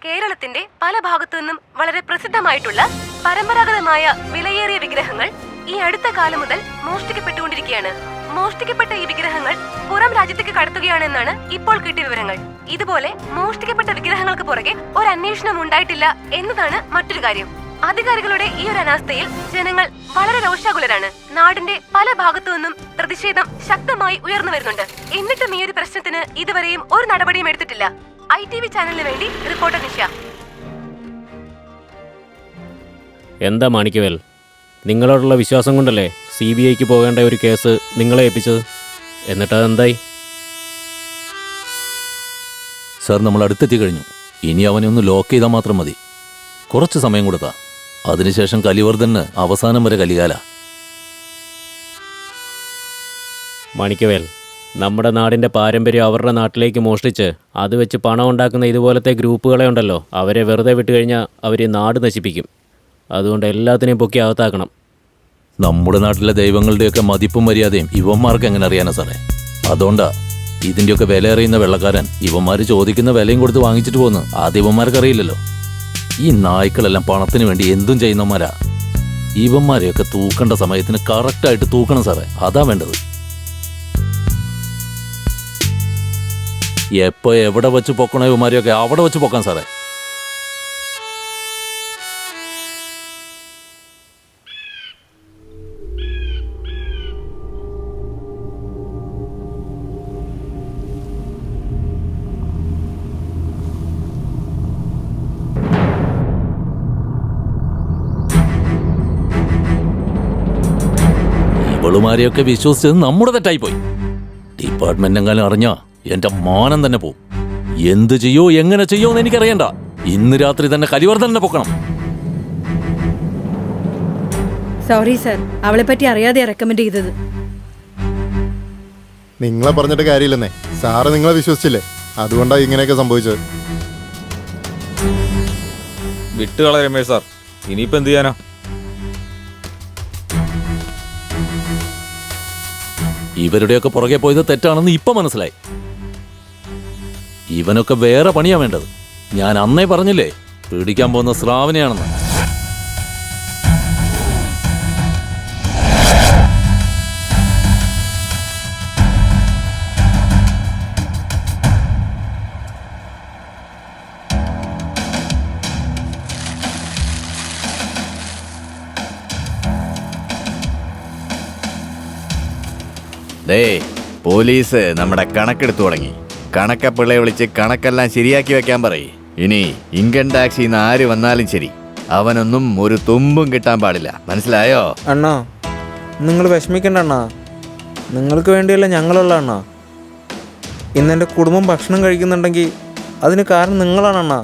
കേരളത്തിന്റെ പല ഭാഗത്തു നിന്നും വളരെ പ്രസിദ്ധമായിട്ടുള്ള പരമ്പരാഗതമായ വിലയേറിയ വിഗ്രഹങ്ങൾ ഈ അടുത്ത കാലം മുതൽ മോഷ്ടിക്കപ്പെട്ടുകൊണ്ടിരിക്കുകയാണ്. മോഷ്ടിക്കപ്പെട്ട ഈ വിഗ്രഹങ്ങൾ പുറം രാജ്യത്തേക്ക് കടത്തുകയാണെന്നാണ് ഇപ്പോൾ കിട്ടിയ വിവരങ്ങൾ. ഇതുപോലെ മോഷ്ടിക്കപ്പെട്ട വിഗ്രഹങ്ങൾക്ക് പുറകെ ഒരു അന്വേഷണം ഉണ്ടായിട്ടില്ല എന്നതാണ് മറ്റൊരു കാര്യം. അധികാരികളുടെ ഈ ഒരു അനാസ്ഥയിൽ ജനങ്ങൾ വളരെ രോഷാകുലരാണ്. നാടിന്റെ പല ഭാഗത്തു നിന്നും പ്രതിഷേധം ശക്തമായി ഉയർന്നു വരുന്നുണ്ട്. എന്നിട്ടും ഈ ഒരു പ്രശ്നത്തിന് ഇതുവരെയും ഒരു നടപടിയും എടുത്തിട്ടില്ല. ITV ചാനലിന് വേണ്ടി റിപ്പോർട്ടർ നിഷ. എന്താ മാണിക്കവേൽ, നിങ്ങളോടുള്ള വിശ്വാസം കൊണ്ടല്ലേ CBIക്ക് പോകേണ്ട ഒരു കേസ് നിങ്ങളെ ഏൽപ്പിച്ചത്? എന്നിട്ടതെന്തായി? സാർ, നമ്മൾ അടുത്തെത്തി കഴിഞ്ഞു. ഇനി അവനെ ഒന്ന് ലോക്ക് ചെയ്താൽ മാത്രം മതി. കുറച്ച് സമയം കൊടുത്താ. അതിനുശേഷം കലിവർദ്ധന് അവസാനം വരെ കലികാല. മാണിക്കവേൽ, നമ്മുടെ നാടിൻ്റെ പാരമ്പര്യം അവരുടെ നാട്ടിലേക്ക് മോഷ്ടിച്ച് അത് വെച്ച് പണം ഉണ്ടാക്കുന്ന ഇതുപോലത്തെ ഗ്രൂപ്പുകളെ ഉണ്ടല്ലോ, അവരെ വെറുതെ വിട്ടുകഴിഞ്ഞാൽ അവർ നാട് നശിപ്പിക്കും. അതുകൊണ്ട് എല്ലാത്തിനെയും പൊക്കി അകത്താക്കണം. നമ്മുടെ നാട്ടിലെ ദൈവങ്ങളുടെയൊക്കെ മതിപ്പും മര്യാദയും ഇവന്മാർക്ക് എങ്ങനെ അറിയാനാ സാറേ? അതുകൊണ്ടാ ഇതിൻ്റെയൊക്കെ വില അറിയുന്ന വെള്ളക്കാരൻ ഇവന്മാർ ചോദിക്കുന്ന വിലയും കൊടുത്ത് വാങ്ങിച്ചിട്ട് പോകുന്നു. ആദ്യം ഇവന്മാർക്ക് അറിയില്ലല്ലോ. ഈ നായ്ക്കളെല്ലാം പണത്തിന് വേണ്ടി എന്തും ചെയ്യുന്നവന്മാരാ. ഇവന്മാരെയൊക്കെ തൂക്കേണ്ട സമയത്തിന് കറക്റ്റായിട്ട് തൂക്കണം സാറേ. അതാ വേണ്ടത്. എപ്പോ എവിടെ വെച്ച് പൊക്കണോ ഇവന്മാരെയൊക്കെ അവിടെ വെച്ച് പൊക്കാൻ സാറേ. ഇവളുമാരെയൊക്കെ വിശ്വസിച്ചത് നമ്മുടെ തെറ്റായിപ്പോയി. ഡിപ്പാർട്ട്മെന്റ് എങ്ങാനും അറിഞ്ഞാ എന്റെ മാനം തന്നെ പോവും. എന്ത് ചെയ്യോ എങ്ങനെ ചെയ്യോ എന്ന് എനിക്കറിയണ്ട. ഇന്ന് രാത്രി തന്നെ കലിവർദ്ധനെ പൊക്കണം. സോറി സർ, അവളെ പറ്റി അറിയാതെ റെക്കമെൻഡ് ചെയ്തത്. നിങ്ങളെ പറഞ്ഞിട്ട് കാര്യമില്ലെന്നേ. സാറ് നിങ്ങളെ വിശ്വസിച്ചില്ലേ, അതുകൊണ്ടാണ് ഇങ്ങനെയൊക്കെ സംഭവിച്ചത്. വിട്ടുകള രമേശ് സാർ, ഇനിയിപ്പോ എന്ത് ചെയ്യാനാ? ഇവരുടെയൊക്കെ പുറകെ പോയത് തെറ്റാണെന്ന് ഇപ്പൊ മനസ്സിലായി. ഇവനൊക്കെ വേറെ പണിയാ വേണ്ടത്. ഞാൻ അന്നേ പറഞ്ഞില്ലേ പിടിക്കാൻ പോകുന്ന ശ്രാവനെയാണെന്ന്. പോലീസ് നമ്മുടെ കണക്കെടുത്തു തുടങ്ങി. കണക്കപ്പിള്ളയെ വിളിച്ച് കണക്കെല്ലാം ശരിയാക്കി വെക്കാൻ പറയും. ഇനി ഇൻകം ടാക്സിൽ നിന്ന് ആര് വന്നാലും ശരി, അവനൊന്നും ഒരു തുമ്പും കിട്ടാൻ പാടില്ല. മനസ്സിലായോ? അണ്ണാ നിങ്ങൾ വിഷമിക്കണ്ട അണ്ണാ, നിങ്ങൾക്ക് വേണ്ടിയല്ല ഞങ്ങളുള്ള അണ്ണാ. ഇന്നെൻ്റെ കുടുംബം ഭക്ഷണം കഴിക്കുന്നുണ്ടെങ്കിൽ അതിന് കാരണം നിങ്ങളാണ് അണ്ണാ.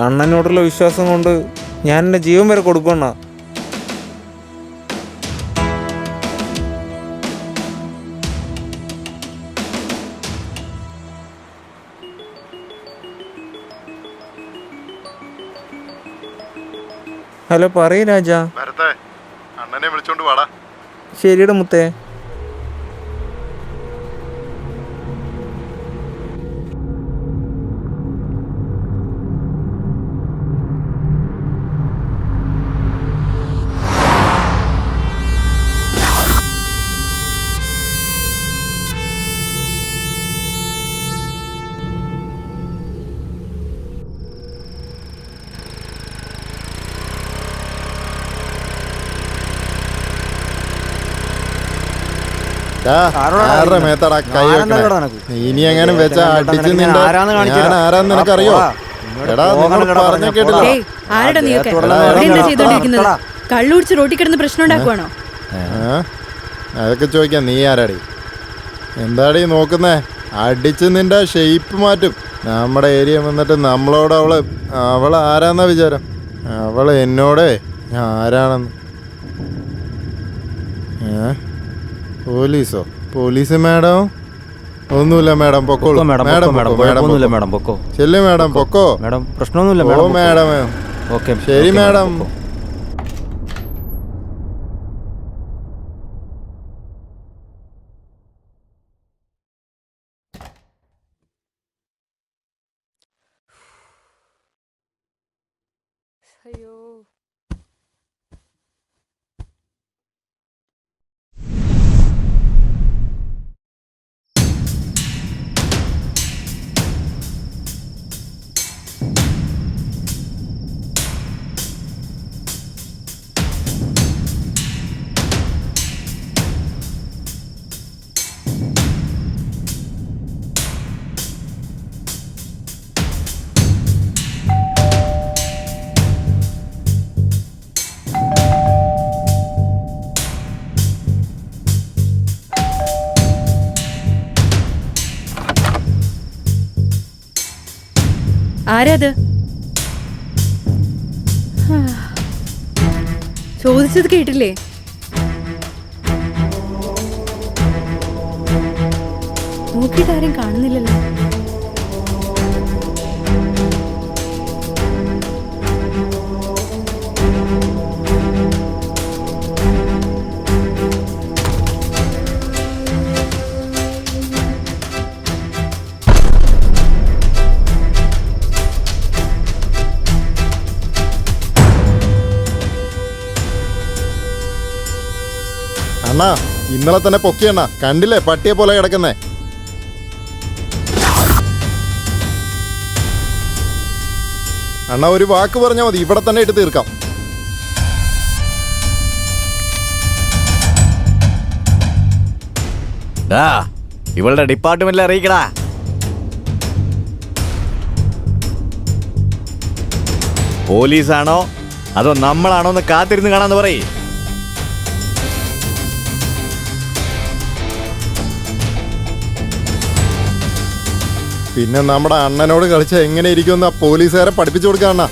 അണ്ണനോടുള്ള വിശ്വാസം കൊണ്ട് ഞാൻ എൻ്റെ ജീവൻ വരെ കൊടുക്കും അണ്ണാ. ഹലോ പറയൂ രാജ. അണ്ണനെ വിളിച്ചോണ്ട് വാടാ. ശരിയുടെ മുത്തേ. ആരുടെ മേത്തടാ കൈ വെക്കണേ? ഇനി എങ്ങനെ വെച്ചാ അടിച്ച് നിന്റെ ഞാൻ ആരാന്ന് നിനക്കറിയോ? എടാ നിങ്ങൾ പറഞ്ഞ കേട്ടില്ല. ഏയ്, ആരെടാ നീയൊക്കെ? ഇവിടെ എന്താ ചെയ്തോണ്ടിരിക്കുന്നത്? കള്ളുടിച്ച് റോട്ടി കിടന്ന് പ്രശ്നം ഉണ്ടാക്കുവാണോ? അതൊക്കെ ചോദിക്കാം. നീ ആരാടി? എന്താടി നോക്കുന്നേ? അടിച്ച് നിന്റെ ഷേപ്പ് മാറ്റും. നമ്മുടെ ഏരിയ വന്നിട്ട് നമ്മളോട് അവള് ആരാന്നാ വിചാരം? അവള് എന്നോടേ ആരാണെന്ന്. പോലീസോ? Police madam? ഒന്നുമില്ല മാഡം, പൊക്കോളൂ മാഡം. മാഡം പൊക്കോ. ചെല്ലു മാഡം, പൊക്കോ. മാഡം പ്രശ്നമൊന്നുമില്ല. ഓ മാഡം. ഓക്കെ ശരി മാഡം. ആരാത്? ചോദിച്ചത് കേട്ടില്ലേ? നോക്കിയിട്ട് ആരും കാണുന്നില്ലല്ലോ. അണ്ണാ ഇന്നലെ തന്നെ പൊക്കിയണ്ണ, കണ്ടില്ലേ പട്ടിയെ പോലെ കിടക്കുന്നേ. അണ്ണാ ഒരു വാക്ക് പറഞ്ഞാൽ മതി, ഇവിടെ തന്നെ ഇട്ട് തീർക്കാം. ഇവളുടെ ഡിപ്പാർട്ട്മെന്റിൽ അറിയിക്കടാ. പോലീസാണോ അതോ നമ്മളാണോ എന്ന് കാത്തിരുന്ന് കാണാന്ന് പറയേ. പിന്നെ നമ്മുടെ അണ്ണനോട് കളിച്ച എങ്ങനെ ഇരിക്കുമെന്ന് ആ പോലീസുകാരെ പഠിപ്പിച്ചു കൊടുക്കാം അണ്ണാ.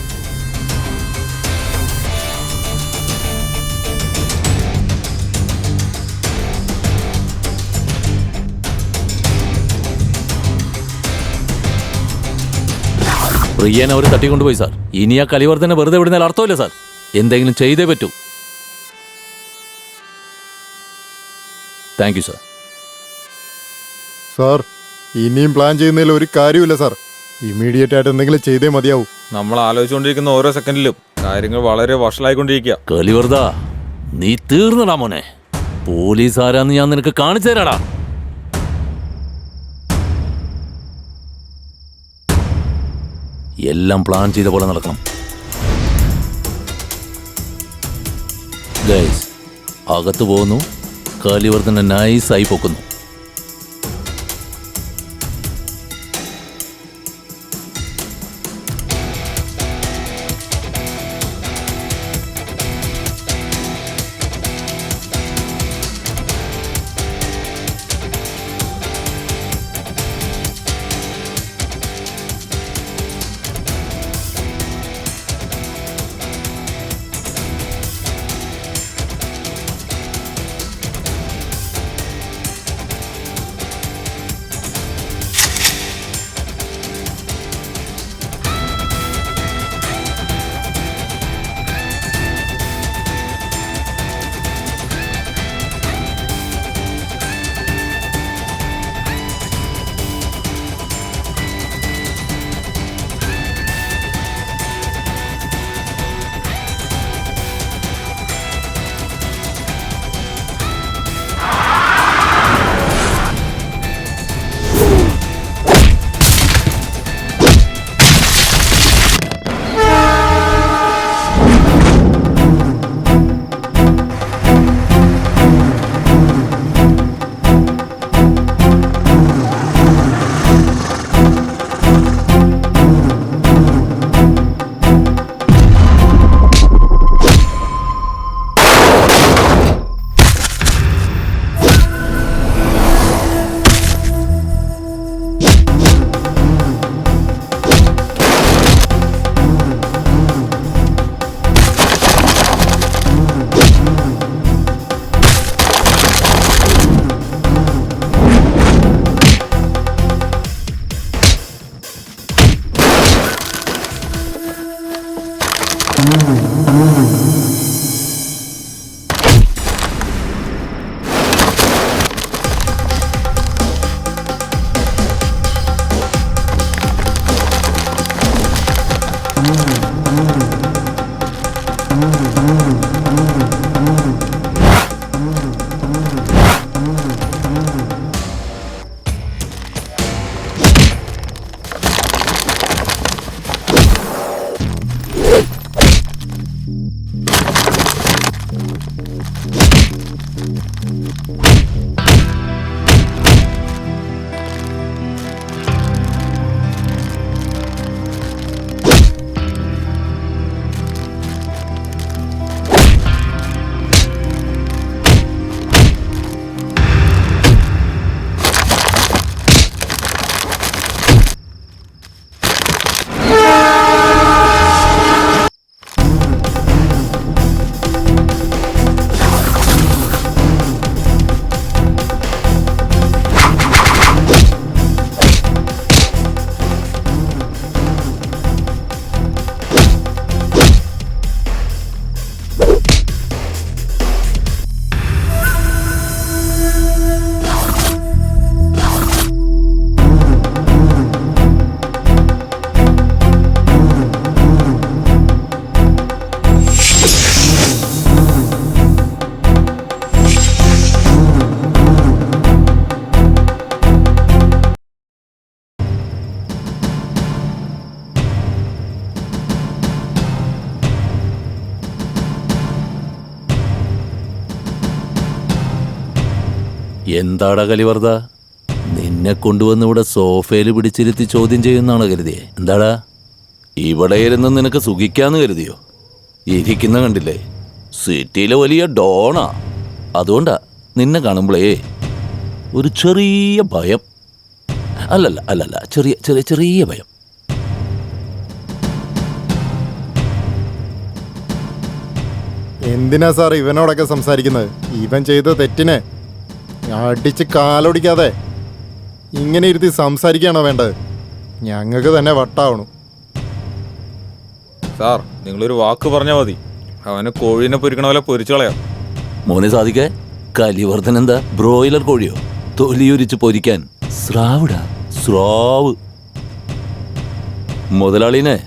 പ്രിയനെ അവർ തട്ടിക്കൊണ്ടുപോയി സാർ. ഇനി ആ കലിവർദ്ധനെ വെറുതെ വിടുന്നതിൽ അർത്ഥമില്ല സാർ. എന്തെങ്കിലും ചെയ്തേ പറ്റൂ. Thank you sir. സാർ ഇനിയും പ്ലാൻ ചെയ്യുന്നതിൽ ഒരു കാര്യമില്ല സാർ. ഇമ്മീഡിയറ്റ് ആയിട്ട് എന്തെങ്കിലും ചെയ്തേ മതിയാവും. നമ്മൾ ആലോചിച്ചുകൊണ്ടിരിക്കുന്ന ഓരോ സെക്കൻഡിലും കാര്യങ്ങൾ വളരെ വഷളായിക്കൊണ്ടിരിക്കുക. കലിവർദ്ധ, നീ തീർന്നടാ മോനെ. പോലീസ് ആരാന്ന് ഞാൻ നിനക്ക് കാണിച്ചു തരാടാ. എല്ലാം പ്ലാൻ ചെയ്ത പോലെ നടക്കണം. ഗൈസ്, അകത്ത് പോകുന്നു, കലിവർദ്ധനെ നൈസായി പൊക്കുന്നു. എന്താടാ കലിവർദ്ധ, നിന്നെ കൊണ്ടുവന്ന് ഇവിടെ സോഫയിൽ പിടിച്ചിരുത്തി ചോദ്യം ചെയ്യുന്നാണ് കരുതിയേ? എന്താടാ ഇവിടെ ഇരുന്ന് നിനക്ക് സുഖിക്കാന്ന് കരുതിയോ? ഇരിക്കുന്ന കണ്ടില്ലേ, സിറ്റിയിലെ വലിയ ഡോണാ. അതുകൊണ്ടാ നിന്നെ കാണുമ്പോഴേ ഒരു ചെറിയ ഭയം. അല്ലല്ല ചെറിയ ചെറിയ ചെറിയ ഭയം. എന്തിനാ സാർ ഇവനോടൊക്കെ സംസാരിക്കുന്നത്? ഇവൻ ചെയ്ത തെറ്റിന് അടിച്ച് കാലൊടിക്കാതെ ഇങ്ങനെ ഇരുത്തി സംസാരിക്കുകയാണോ വേണ്ടത്? ഞങ്ങൾക്ക് തന്നെ വട്ടാവണു. സാർ, നിങ്ങളൊരു വാക്ക് പറഞ്ഞാൽ മതി, അവനെ കോഴീനെ പൊരിക്കണ പോലെ പൊരിച്ചു കളയാം. മോനെ സാധിക്കേ, കലിവർദ്ധൻ എന്താ ബ്രോയിലർ കോഴിയോ? തൊലിയൊരിച്ച് പൊരിക്കാൻ സ്രാവ്. മുതലാളിനെ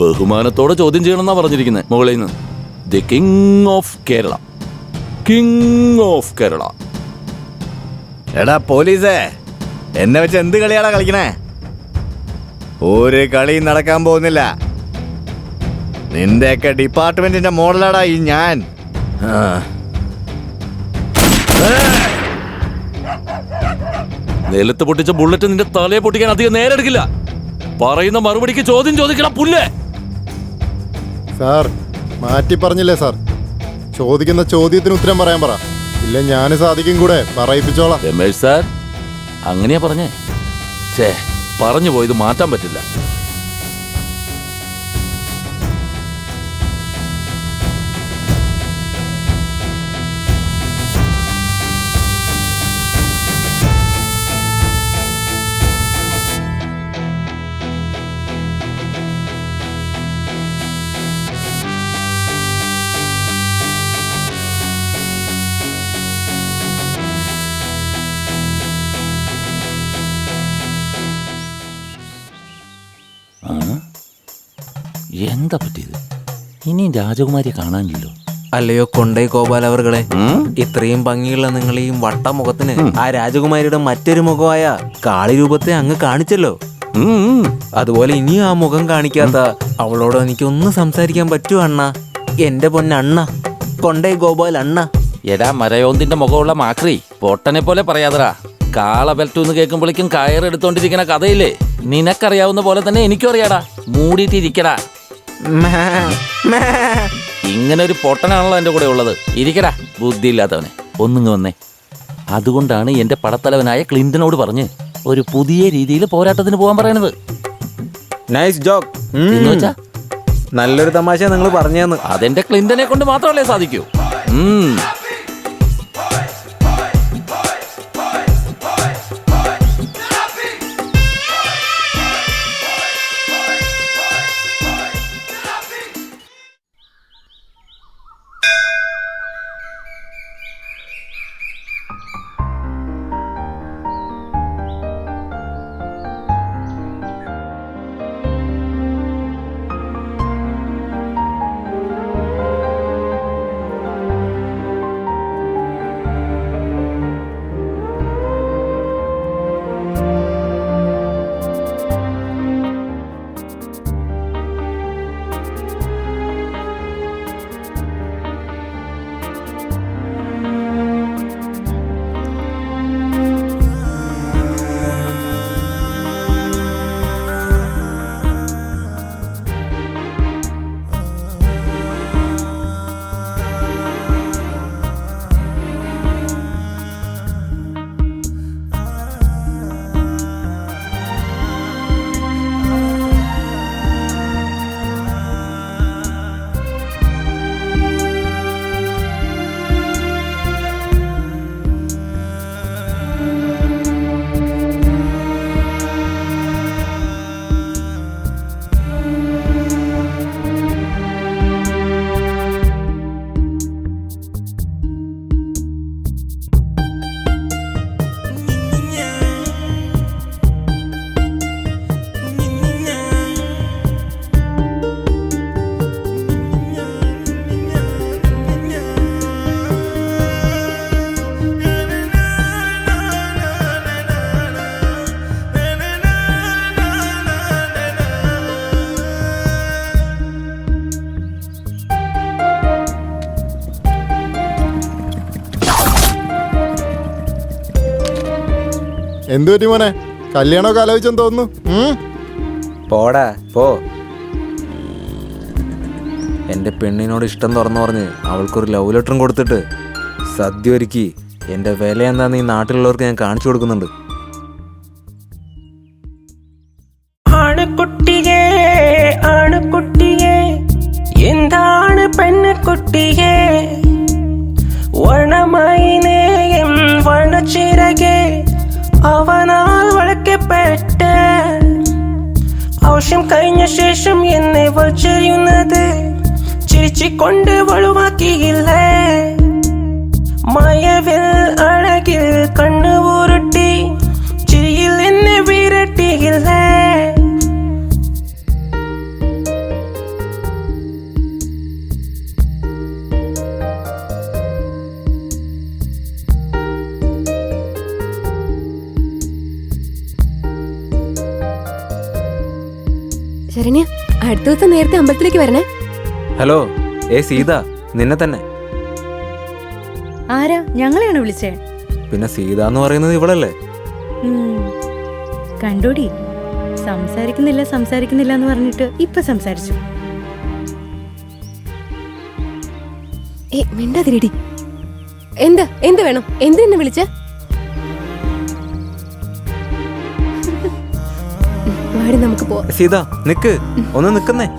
ബഹുമാനത്തോടെ ചോദ്യം ചെയ്യണമെന്നാ പറഞ്ഞിരിക്കുന്നത് മുകളിൽ നിന്ന്. The king of Kerala. എടാ പോലീസേ, എന്നെ വെച്ച് എന്ത് കളിയാടാ കളിക്കണേ? ഒരു കളിയും നടക്കാൻ പോകുന്നില്ല. നിന്റെയൊക്കെ ഡിപ്പാർട്ട്മെന്റിന്റെ മോഡലാടാ ഈ ഞാൻ. നിലത്ത് പൊട്ടിച്ച ബുള്ളറ്റ് നിന്റെ തലയെ പൊട്ടിക്കാൻ അധികം നേരെ എടുക്കില്ല. പറയുന്ന മറുപടിക്ക് ചോദ്യം ചോദിക്കണം പുല്ലേ. സാർ മാറ്റി പറഞ്ഞില്ലേ സാർ? ചോദിക്കുന്ന ചോദ്യത്തിന് ഉത്തരം പറയാൻ പറ, ഇല്ല ഞാൻ സാധിക്കും കൂടെ പറയിപ്പിച്ചോളാം. രമേശ് സാർ അങ്ങനെയാ പറഞ്ഞേ? പറഞ്ഞു പോയത് മാറ്റാൻ പറ്റില്ല. എന്താ പറ്റിയത്? ഇനിയും രാജകുമാരിയെ കാണാനില്ലല്ലോ. അല്ലയോ കൊണ്ടേ ഗോപാലവർകളെ, ഇത്രയും ഭംഗിയുള്ള നിങ്ങളെയും വട്ടമുഖത്തിന് ആ രാജകുമാരിയുടെ മറ്റൊരു മുഖമായ കാളിരൂപത്തെ അങ്ങ് കാണിച്ചല്ലോ. അതുപോലെ ഇനിയും ആ മുഖം കാണിക്കാത്ത അവളോട് എനിക്കൊന്ന് സംസാരിക്കാൻ പറ്റുമോ അണ്ണ? എന്റെ പൊന്നണ്ണ, കൊണ്ടേ ഗോപാൽ അണ്ണ. എടാ മരയോന്തിന്റെ മുഖമുള്ള മാക്രി, പൊട്ടനെ പോലെ പറയാതറാ. കാള ബെൽറ്റൂന്ന് കേൾക്കുമ്പോഴേക്കും കയറെടുത്തോണ്ടിരിക്കണ കഥയില്ലേ, നിനക്കറിയാവുന്ന പോലെ തന്നെ എനിക്കും അറിയാടാ. മൂടിയിട്ടിരിക്കടാ. ഇങ്ങനെ ഒരു പൊട്ടനാണല്ലോ എൻ്റെ കൂടെ ഉള്ളത്. ഇരിക്കടാ ബുദ്ധിയില്ലാത്തവനെ. ഒന്നിങ്ങ് വന്നേ. അതുകൊണ്ടാണ് എൻ്റെ പടത്തലവനായ ക്ലിന്റനോട് പറഞ്ഞ് ഒരു പുതിയ രീതിയിൽ പോരാട്ടത്തിന് പോകാൻ പറയണത്. നൈസ് ജോക്ക് എന്ന് വെച്ചാ നല്ലൊരു തമാശ നിങ്ങൾ പറഞ്ഞെന്ന്. അതെന്റെ ക്ലിന്റനെ കൊണ്ട് മാത്രമല്ലേ സാധിക്കൂ. എന്തു പറ്റി മോനെ? കല്യാണമൊക്കെ ആലോചിച്ചെന്ന് തോന്നുന്നു. പോടാ പോ. എൻ്റെ പെണ്ണിനോട് ഇഷ്ടം തുറന്നു പറഞ്ഞ് അവൾക്കൊരു ലവ് ലെറ്ററും കൊടുത്തിട്ട് സദ്യ ഒരുക്കി എൻ്റെ വില എന്താന്ന് ഈ നാട്ടിലുള്ളവർക്ക് ഞാൻ കാണിച്ചു കൊടുക്കുന്നുണ്ട്. ആണുകുട്ടിയേ ആണുകുട്ടിയേ എന്താണ് പെണ്ണുകുട്ടിയേ വണമൈനേയം വണച്ചിറകെ അവനാൽ വളയ്ക്കപ്പെട്ട ആവശ്യം കഴിഞ്ഞ ശേഷം എന്നെ വലിച്ചെറിയുന്നത് ചിരിച്ചിക്കൊണ്ട് വളുവാക്കിയില്ലേ മയവിൽ അഴകിൽ കണ്ണു ഉരുട്ടി ചിരിയിൽ എന്നെ വിരട്ടിയില്ലേ ശരണ്യ, അടുത്ത ദിവസം നേരത്തെ അമ്പലത്തിലേക്ക് വരണേ. ഹലോ, സീത, നിന്നെ തന്നെ. ആരാ? ഞങ്ങളെയാണ് വിളിച്ചേ? പിന്നെ സീത എന്ന് പറയുന്നത് ഇവളല്ലേ? കണ്ടോടി, സംസാരിക്കുന്നില്ല എന്ന് പറഞ്ഞിട്ട് ഇപ്പൊ സംസാരിച്ചു. മിണ്ടാതിരിടി. എന്ത് വേണം? എന്തിനെ വിളിച്ച? വാടി, നമുക്ക് പോവാം. സീത നിക്ക്, ഒന്ന് നിക്കുന്നേ.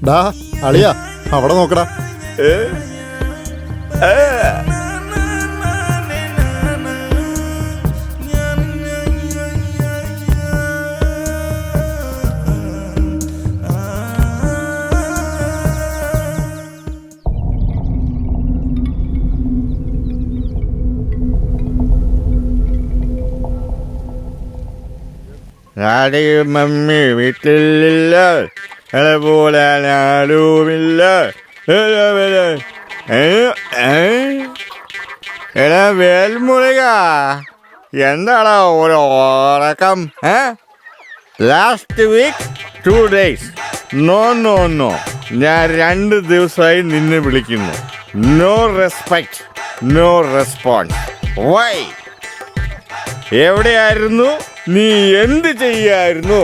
ഡാ അളിയാ, അവിടെ നോക്കടാ. മമ്മി വീട്ടിലില്ല, പോലെ ആരുമില്ല. എടാ വേൽമുരുക, എന്താടാ ഒരു ഉറക്കം? Last week 2 days. നോ, ഞാൻ 2 ദിവസമായി നിന്നെ വിളിക്കുന്നു. No respect, no response. Why? എവിടെയായിരുന്നു നീ? എന്ത് ചെയ്യായിരുന്നു?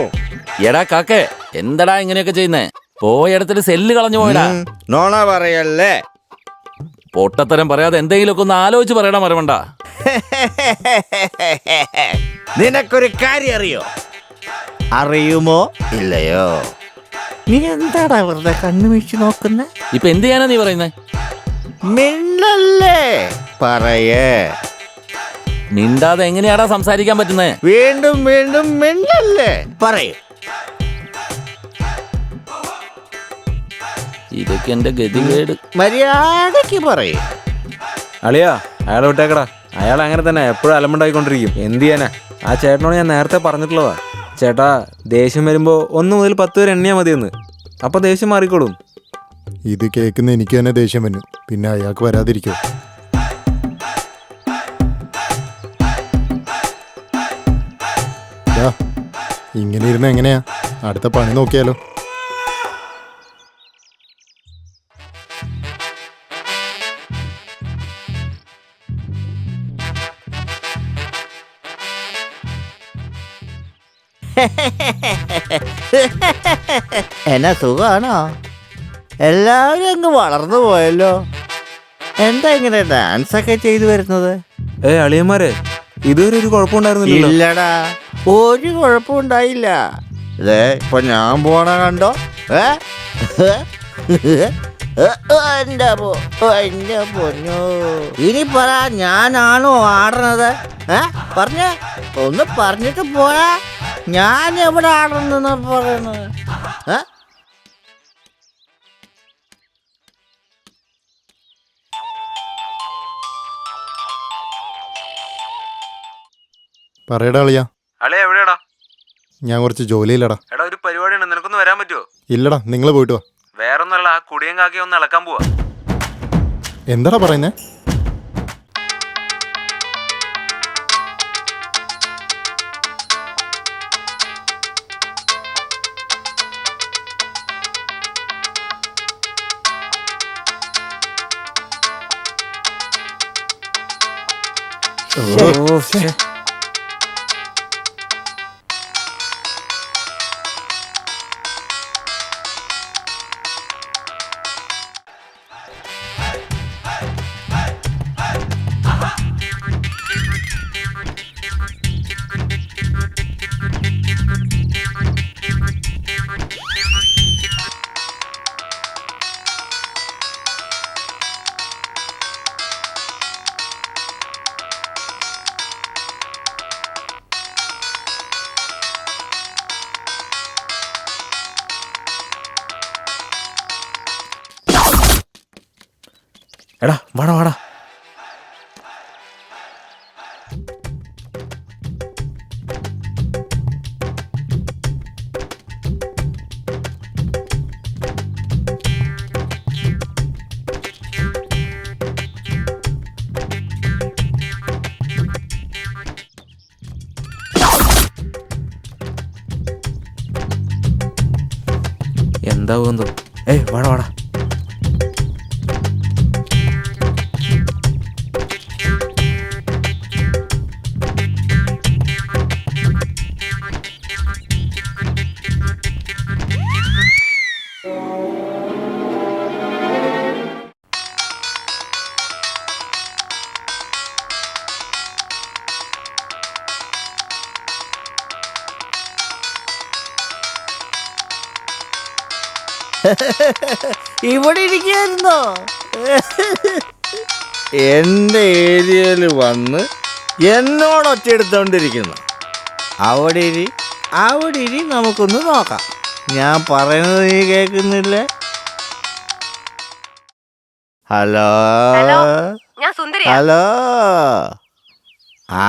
എടാ കാക്കേ, എന്തടാ ഇങ്ങനെയൊക്കെ ചെയ്യുന്നേ? പോയടത്തിട്ട് സെല്ല് കളഞ്ഞു പോയടാ. നോണ പറയല്ലേ. പൊട്ടത്തരം പറയാതെ എന്തെങ്കിലുമൊക്കെ ഒന്ന് ആലോചിച്ച് പറയടാ മരമണ്ട. നിനക്കൊരു കാര്യം അറിയോ? അറിയുമോ ഇല്ലയോ? നീ എന്താടാ വെറുതെ കണ്ണു വീഴ്ച നോക്കുന്നേ? ഇപ്പൊ എന്ത് ചെയ്യാനാ നീ പറയുന്നേ? മിണ്ടല്ലേ, പറയേ. മിണ്ടാതെ എങ്ങനെയാടാ സംസാരിക്കാൻ പറ്റുന്നേ? വീണ്ടും മിണ്ടല്ലേ, പറയൂ. ഇതൊക്കെ എന്റെ ഗതികേട്. മര്യാദക്ക് പറയൂ. അളിയാ, അയാളെ വിട്ടേക്കടാ. അയാൾ അങ്ങനെ തന്നെ എപ്പോഴും അലമ്പുണ്ടായിക്കൊണ്ടിരിക്കും. എന്ത് ചെയ്യാനാ? ആ ചേട്ടനോട് ഞാൻ നേരത്തെ പറഞ്ഞിട്ടുള്ളതാ. ചേട്ടാ, ദേഷ്യം വരുമ്പോൾ 1 മുതൽ 10 വരെ എണ്ണിയാൽ മതിയെന്ന്. അപ്പൊ ദേഷ്യം മാറിക്കോളും. ഇത് കേൾക്കുന്ന എനിക്ക് തന്നെ ദേഷ്യം വന്നു, പിന്നെ അയാൾക്ക് വരാതിരിക്കോ? ഇങ്ങനെ ഇരുന്ന് എങ്ങനെയാ? അടുത്ത പണി നോക്കിയാലോ? എന്നാ സുഖാണോ? എല്ലാവരും അങ്ങ് വളർന്നു പോയല്ലോ. എന്താ ഇങ്ങനെ ഡാൻസ് ഒക്കെ ചെയ്തു വരുന്നത്? അളിയന്മാരെ, ഇതുവരെ ഒരു കുഴപ്പമുണ്ടായിരുന്നില്ല. ഇല്ലടാ, ഒരു കുഴപ്പമുണ്ടായില്ല. ഇതേ ഇപ്പൊ ഞാൻ പോണ കണ്ടോ? എന്റെ പൊന്നോ, ഇനി പറ, ഞാനാണോ ആടണത്? പറഞ്ഞ ഒന്ന് പറഞ്ഞിട്ട് പോരാ. ഞാൻ എവിടെ ആടുന്നെന്നാ പറയുന്നത്? പറയടാ അളിയാ. അളിയ എവിടെയാടാ? ഞാൻ കുറച്ച് ജോലിയില്ലടാ. എടാ ഒരു പരിപാടിയുണ്ട്, നിനക്കൊന്ന് വരാൻ പറ്റുമോ? ഇല്ലടാ, നിങ്ങൾ പോയിട്ട് വാ. വേറൊന്നല്ല, ആ കുടിയും കാക്കയും ഒന്ന് ഇളക്കാൻ പോവാ. എന്താടാ പറയുന്നേ? എടാ വാടാ വാടാ. എന്താവും? വാടാ വാടാ. ഇവിടെ ഇരിക്കായിരുന്നോ? എൻ്റെ ഏരിയയിൽ വന്ന് എന്നോട് ഒച്ചയെടുത്തോണ്ടിരിക്കുന്നു. അവിടെ ഇരി, നമുക്കൊന്ന് നോക്കാം. ഞാൻ പറയുന്നത് നീ കേൾക്കുന്നില്ലേ? ഹലോ ഞാൻ സുന്ദരിയാ. ഹലോ,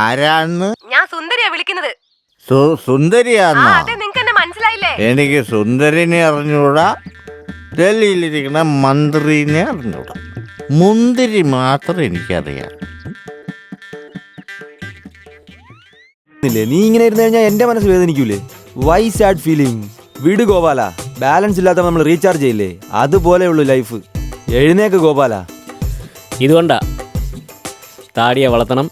ആരാന്ന്? ഞാൻ സുന്ദരിയാ വിളിക്കുന്നത്. സുന്ദരിയാന്നോ? നിങ്ങക്ക് എന്നെ മനസ്സിലായില്ലേ? എനിക്ക് സുന്ദരിനെ അറിഞ്ഞൂടാ, ഡൽഹിയിലിരിക്കുന്ന മന്ത്രിനെ അറിഞ്ഞൂടാ. മുന്തിരി മാത്രം എനിക്കറിയാം. നീ ഇങ്ങനെ ഇരുന്ന് കഴിഞ്ഞാൽ എന്റെ മനസ്സ് വേദനിക്കൂലേ? Y sad feeling? വിട് ഗോപാല, ബാലൻസ് ഇല്ലാത്ത നമ്മൾ റീചാർജ് ചെയ്യില്ലേ, അതുപോലെയുള്ളൂ ലൈഫ്. എഴുന്നേക്ക് ഗോപാല. ഇതുകൊണ്ടാ താടിയെ വളർത്തണം,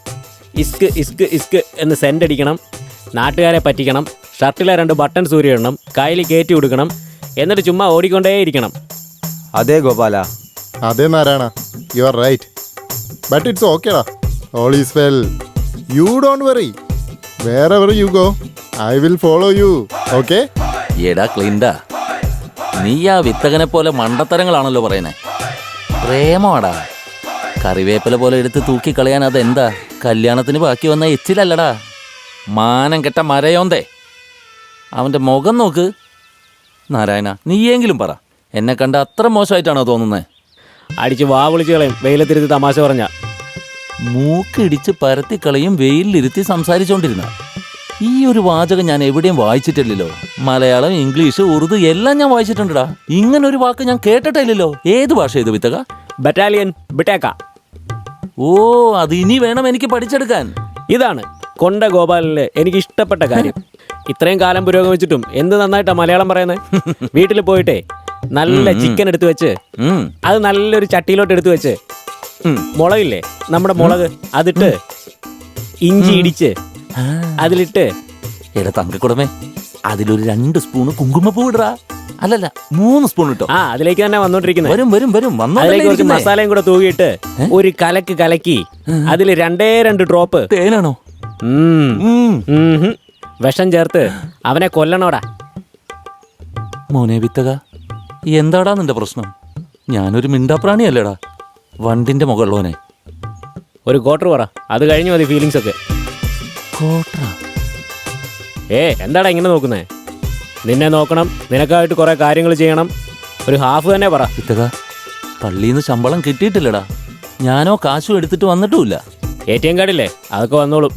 ഇസ്ക് ഇസ്ക് ഇസ്ക് എന്ന് സെൻ്റ് അടിക്കണം, നാട്ടുകാരെ പറ്റിക്കണം, ഷർട്ടിലെ 2 ബട്ടൺ സൂര്യയിടണം, കയ്യിൽ കയറ്റി കൊടുക്കണം, എന്നിട്ട് ചുമ്മാ ഓടിക്കൊണ്ടേയിരിക്കണം. അതെ ഗോപാല. അതെ Narayana, you are right. But it's ഓക്കേടാ. All is well. You don't worry. Wherever you go, I will follow you. Okay? എടാ ക്ലിൻഡ, നീ ആ വിത്തകനെ പോലെ മണ്ടത്തരങ്ങളാണല്ലോ പറയുന്നേ. പ്രേമമാടാ, കറിവേപ്പില പോലെ എടുത്ത് തൂക്കിക്കളയാൻ അതെന്താ കല്യാണത്തിന് ബാക്കി വന്ന എച്ചിലല്ലടാ, മാനം കെട്ട മരയോന്തേ. അവൻ്റെ മുഖം നോക്ക്. നാരായണ, നീയെങ്കിലും പറ, എന്നെ കണ്ട അത്ര മോശമായിട്ടാണോ തോന്നുന്നത്? അടിച്ച് വാ വിളിച്ച് കളയും വെയിലത്തിരുത്തി തമാശ പറഞ്ഞ. മൂക്കിടിച്ച് പരത്തിക്കളയും വെയിലിരുത്തി സംസാരിച്ചോണ്ടിരുന്ന ഈ ഒരു വാചകം ഞാൻ എവിടെയും വായിച്ചിട്ടില്ലല്ലോ. മലയാളം, ഇംഗ്ലീഷ്, ഉറുദു എല്ലാം ഞാൻ വായിച്ചിട്ടുണ്ടടാ. ഇങ്ങനൊരു വാക്ക് ഞാൻ കേട്ടിട്ടില്ലല്ലോ. ഏത് ഭാഷ ഇത് വിത്തക? ബറ്റാലിയൻ ബിട്ടേക്ക. ഓ, അത് ഇനി വേണം എനിക്ക് പഠിച്ചെടുക്കാൻ. ഇതാണ് കൊണ്ട ഗോപാലിന് എനിക്ക് ഇഷ്ടപ്പെട്ട കാര്യം. ഇത്രയും കാലം പുരോഗമിച്ചിട്ടും എന്ത് നന്നായിട്ടാ മലയാളം പറയുന്നത്. വീട്ടിൽ പോയിട്ടേ നല്ല ചിക്കൻ എടുത്തു വെച്ച് അത് നല്ലൊരു ചട്ടിയിലോട്ട് എടുത്തു വെച്ച് മുളകില്ലേ, നമ്മുടെ മുളക്, അതിട്ട് ഇഞ്ചി ഇടിച്ച് അതിലിട്ട്. എടാ തങ്കക്കുടമേ, അതിലൊരു 2 സ്പൂണ് കുങ്കുമപ്പൂ ഇടറാ. അല്ലല്ല, 3 സ്പൂൺ ഇട്ടോ. അതിലേക്ക് തന്നെ വന്നോണ്ടിരിക്കുന്നത്. വരും വരും വരും. അതിലേക്ക് കുറച്ച് മസാലയും കൂടെ തൂകിയിട്ട് ഒരു കലക്കി അതിൽ 2 ഡ്രോപ്പ് തേനാണോ? വിഷം ചേർത്ത് അവനെ കൊല്ലണോടാ. മോനെ വിത്തക, എന്താടാ നിന്റെ പ്രശ്നം? ഞാനൊരു മിണ്ടാപ്രാണിയല്ലേടാ, വണ്ടിന്റെ മുകളിലോനെ. ഒരു ക്വാർട്ടർ പറ, അത് കഴിഞ്ഞു മതി ഫീലിങ്സ് ഒക്കെ. ക്വാർട്ടർ? എന്താടാ ഇങ്ങനെ നോക്കുന്നേ? നിന്നെ നോക്കണം, നിനക്കായിട്ട് കുറേ കാര്യങ്ങൾ ചെയ്യണം. ഒരു ഹാഫ് തന്നെ പറ. ഇത്തക പള്ളിയിൽ നിന്ന് ശമ്പളം കിട്ടിയിട്ടില്ലടാ. ഞാനോ കാശും എടുത്തിട്ട് വന്നിട്ടുമില്ല. ATM കാർഡില്ലേ, അതൊക്കെ വന്നോളും.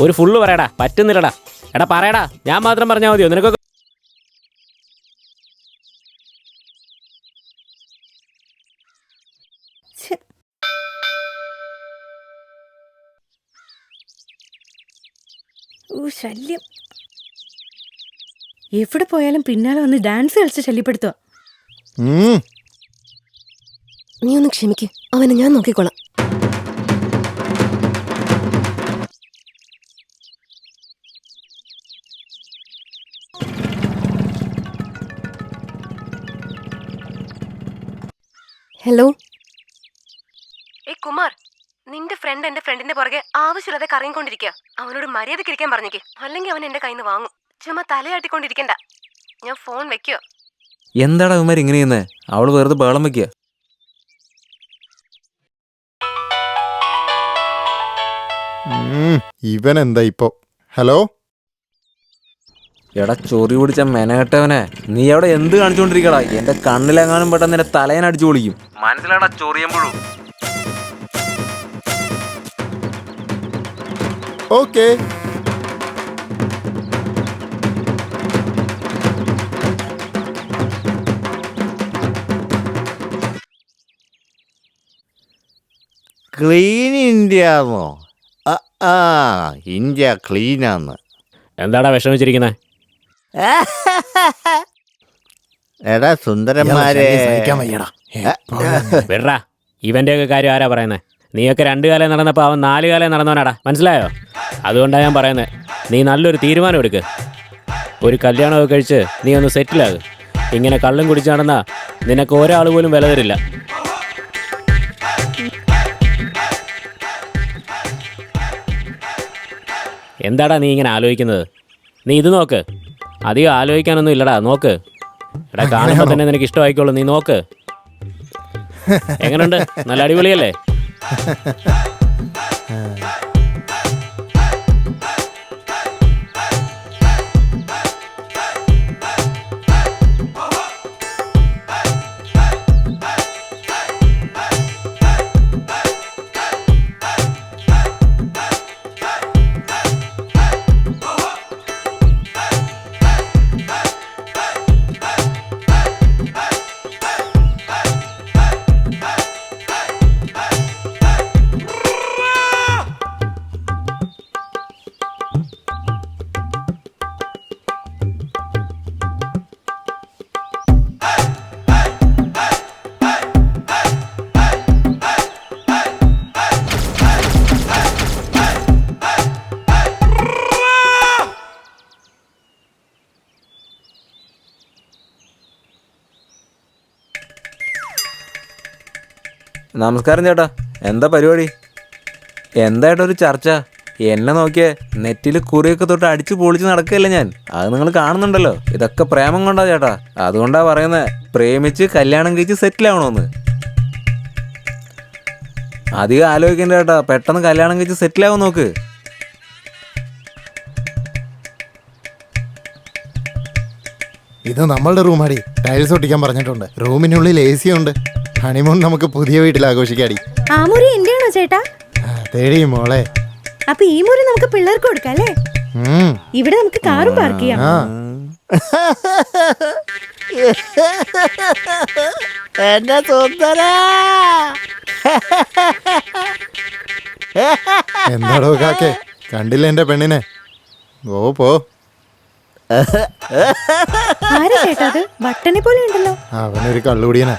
ഒരു ഫുള്ള് പറയടാ. പറ്റുന്നില്ലടാ. എടാ പറയടാ, ഞാൻ മാത്രം പറഞ്ഞാൽ മതിയോ നിനക്കൊക്കെ? ശല്യം. എവിടെ പോയാലും പിന്നാലെ വന്ന് ഡാൻസ് കളിച്ച് ശല്യപ്പെടുത്തുക. നീ ഒന്ന് ക്ഷമിക്ക്, അവനെ ഞാൻ നോക്കിക്കോളാം. ഹലോ. കുമാർ, നിന്റെ ഫ്രണ്ട് എന്റെ ഫ്രണ്ടിന്റെ പുറകെ ആവശ്യമില്ലാതെ കറങ്ങിക്കൊണ്ടിരിക്കുക. അവനോട് മര്യാദയ്ക്ക് ഇരിക്കാൻ പറഞ്ഞേക്ക്, അല്ലെങ്കിൽ അവൻ എന്റെ കയ്യിൽ നിന്ന് വാങ്ങും. ചുമ്മാ തലയാട്ടിക്കൊണ്ടിരിക്കണ്ട. ഞാൻ ഫോൺ വെക്കോ? എന്താടാ ഇവന്മാർ ഇങ്ങനെ ചെയ്യുന്നേ? അവള് വെറുതെ ബഹളം വെക്കുക. ഇവൻ എന്താ ഇപ്പൊ? ഹലോ. എടാ ചൊറി പിടിച്ച മെനകെട്ടവനെ, നീ അവിടെ എന്ത് കാണിച്ചോണ്ടിരിക്കടാ? എന്റെ കണ്ണിലെങ്ങാനും പെട്ടെന്ന് നിന്റെ തലേനടിച്ചു പൊളിക്കും. മനസ്സിലാടാ ചൊറിയുമ്പോഴും. ഓക്കേ. ക്ലീൻ ഇന്ത്യ എന്നോ? ഇന്ത്യ ക്ലീനാന്ന്. എന്താടാ വിഷമിച്ചിരിക്കുന്നേ? എടാ സുന്ദരന്മാരെ, വിടറാ. ഇവന്റെയൊക്കെ കാര്യം ആരാ പറയുന്നേ? നീയൊക്കെ 2 കാലം നടന്നപ്പോൾ അവൻ 4 കാലം നടന്നവനാടാ. മനസ്സിലായോ? അതുകൊണ്ടാണ് ഞാൻ പറയുന്നത്, നീ നല്ലൊരു തീരുമാനം എടുക്ക്. ഒരു കല്യാണമൊക്കെ കഴിച്ച് നീ ഒന്ന് സെറ്റിലാകും. ഇങ്ങനെ കള്ളും കുടിച്ച് നടന്നാ നിനക്ക് ഒരാൾ പോലും വില തരില്ല. എന്താടാ നീ ഇങ്ങനെ ആലോചിക്കുന്നത്? നീ ഇത് നോക്ക്. അധികം ആലോചിക്കാനൊന്നും ഇല്ലടാ, നോക്ക്. എടാ കാണുമ്പോൾ തന്നെ നിനക്ക് ഇഷ്ടമായിക്കോളൂ. നീ നോക്ക്. എങ്ങനെയുണ്ട്? നല്ല അടിപൊളിയല്ലേ? നമസ്കാരം ചേട്ടാ. എന്താ പരിപാടി? എന്തായിട്ടൊരു ഒരു ചർച്ച? എന്നെ നോക്കിയേ, നെറ്റിൽ കുറിയൊക്കെ തൊട്ട് അടിച്ച് പൊളിച്ച് നടക്കുകയല്ലേ ഞാൻ. അത് നിങ്ങൾ കാണുന്നുണ്ടല്ലോ. ഇതൊക്കെ പ്രേമം കൊണ്ടാ ചേട്ടാ. അതുകൊണ്ടാ പറയുന്നത്, പ്രേമിച്ച് കല്യാണം കഴിച്ച് സെറ്റിലാവണമെന്ന്. അധികം ആലോചിക്കേണ്ട ചേട്ടാ, പെട്ടെന്ന് കല്യാണം കഴിച്ച് സെറ്റിലാവാൻ നോക്ക്. ഇത് നമ്മളുടെ റൂമാടി. ടൈൽസ് ഒട്ടിക്കാൻ പറഞ്ഞിട്ടുണ്ട്. റൂമിനുള്ളിൽ AC ഉണ്ട്. ഹണിമൂൺ നമുക്ക് പുതിയ വീട്ടിൽ ആഘോഷിക്കാടി. ആ മുറി എന്റെയാണോ ചേട്ടാ? തേടി മോളെ. അപ്പൊ ഈ മുറി നമുക്ക് പിള്ളേർക്ക് കൊടുക്കാം അല്ലേ? ഇവിടെ നമുക്ക് കാറും പാർക്ക് ചെയ്യാം. എന്റെ സുന്ദര, എന്താടോ കാക്കേ, കണ്ടില്ല എന്റെ പെണ്ണിനെ? ഓ പോ. ആരാ ചേട്ടാ അത്? ബട്ടനെ പോലെ ഉണ്ടല്ലോ. അവനൊരു കള്ളുകൂടിയനാ.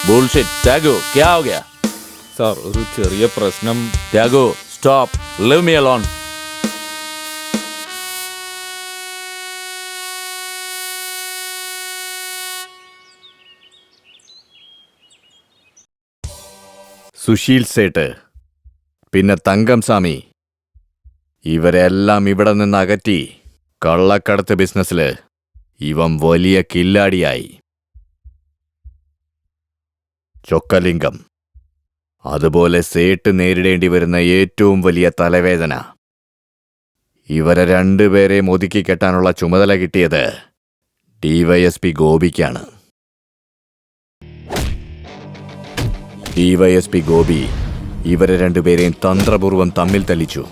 Bullshit. Tago, क्या हो गया? സാർ, ഒരു ചെറിയ പ്രശ്നം. Tago, stop. Leave me alone. Sushil Sait, പിന്നെ തങ്കം സ്വാമി, ഇവരെല്ലാം ഇവിടെ നിന്ന് അകറ്റി കള്ളക്കടത്ത് ബിസിനസ്സില് ഇവൻ വലിയ കില്ലാടിയായി. ചൊക്കലിംഗം, അതുപോലെ സേട്ട് നേരിടേണ്ടി വരുന്ന ഏറ്റവും വലിയ തലവേദന. ഇവരെ രണ്ടുപേരെയും ഒതുക്കി കെട്ടാനുള്ള ചുമതല കിട്ടിയത് ഡിവൈഎസ്പി ഗോപിക്കാണ്. ഡിവൈഎസ്പി ഗോപി ഇവരെ രണ്ടുപേരെയും തന്ത്രപൂർവം തമ്മിൽ തല്ലിച്ചു.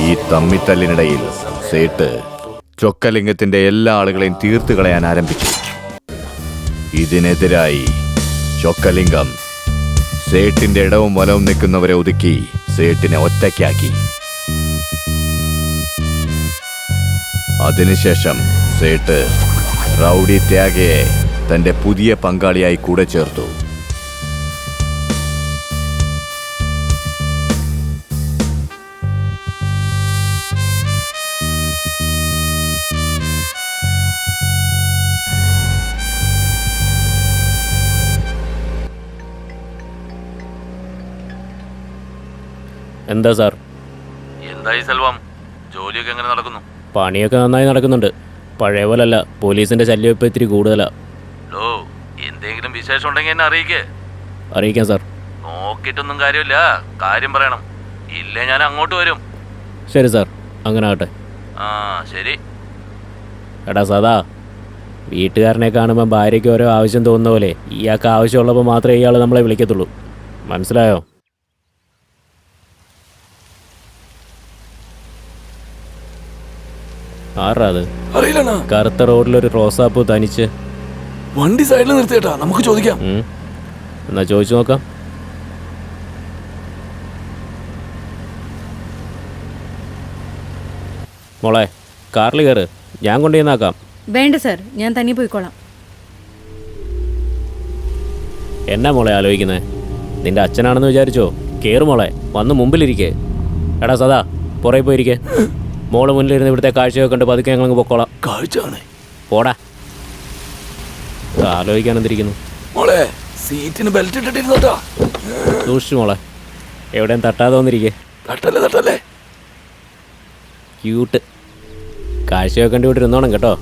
ഈ തമ്മിത്തല്ലിനിടയിൽ സേട്ട് ചൊക്കലിംഗത്തിന്റെ എല്ലാ ആളുകളെയും തീർത്തു കളയാൻ ആരംഭിച്ചു. ഇതിനെതിരായി ചൊക്കലിംഗം സേട്ടിന്റെ ഇടവും വലവും നിൽക്കുന്നവരെ ഒതുക്കി സേട്ടിനെ ഒറ്റയ്ക്കാക്കി. അതിനുശേഷം സേട്ട് റൗഡി ത്യാഗയെ തന്റെ പുതിയ പങ്കാളിയായി കൂടെ ചേർത്തു. എന്താ സാർ? എന്തായി സെൽവം, ജോലിയൊക്കെ എങ്ങനെ നടക്കുന്നു? പണിയൊക്കെ നന്നായി നടക്കുന്നുണ്ട്. പഴയ പോലല്ല, പോലീസിന്റെ ശല്യം ഇപ്പം ഇത്തിരി കൂടുതലാ. ലോ, എന്തെങ്കിലും വിശേഷം ഉണ്ടെങ്കിൽ എന്നെ അറിയിക്കേ. അറിയിക്കാം സാർ. നോക്കിയിട്ടൊന്നും കാര്യമില്ല, കാര്യം പറയണം. ഇല്ലേ ഞാൻ അങ്ങോട്ട് വരും. ശരി സാർ, അങ്ങനെ ആകട്ടെ. ആ ശരി. എടാ സദാ, വീട്ടുകാരനെ കാണുമ്പോൾ ഭാര്യയ്ക്ക് ഓരോ ആവശ്യം തോന്നുന്ന പോലെ ഇയാൾക്ക് ആവശ്യമുള്ളപ്പോൾ മാത്രമേ ഇയാൾ നമ്മളെ വിളിക്കത്തുള്ളൂ. മനസ്സിലായോ? ആറാ അത്? അറിയില്ലണ്ണാ. കറുത്ത റോഡിലൊരു റോസാപ്പൂ തനിച്ച്. വണ്ടി സൈഡിൽ നിർത്തിയേട്ടാ, നമുക്ക് ചോദിക്കാം. എന്നാ ചോദിച്ചു നോക്കാം. മോളെ, കാറിൽ കയറ്, ഞാൻ കൊണ്ടുവന്നാക്കാം. വേണ്ട സാർ, ഞാൻ തന്നെ പോയിക്കോളാം. എന്നാ മോളെ ആലോചിക്കുന്നത്? നിന്റെ അച്ഛനാണെന്ന് വിചാരിച്ചോ? കേറ് മോളെ, വന്ന് മുമ്പിലിരിക്കേ. എടാ സദാ, പുറകെ പോയിരിക്കേ. മോള് മുന്നിലിരുന്ന് ഇവിടുത്തെ കാഴ്ചയൊക്കെ കണ്ട് പതുക്കെ ഞങ്ങൾ പൊക്കോളാം. കാഴ്ചയാണ്. പോടാ, ആലോചിക്കാൻ എന്തിരിക്കുന്നു? മോളെ, സീറ്റിന് ബെൽറ്റ് ഇട്ടിട്ടിരുന്നോട്ടാ. സൂക്ഷിച്ചു മോളെ, എവിടെയും തട്ടാതെ വന്നിരിക്കേ. തട്ടല്ലേ തട്ടല്ലേ. ക്യൂട്ട്. കാഴ്ചയൊക്കെ കണ്ട് ഇവിടെ ഇരുന്നോണം കേട്ടോ.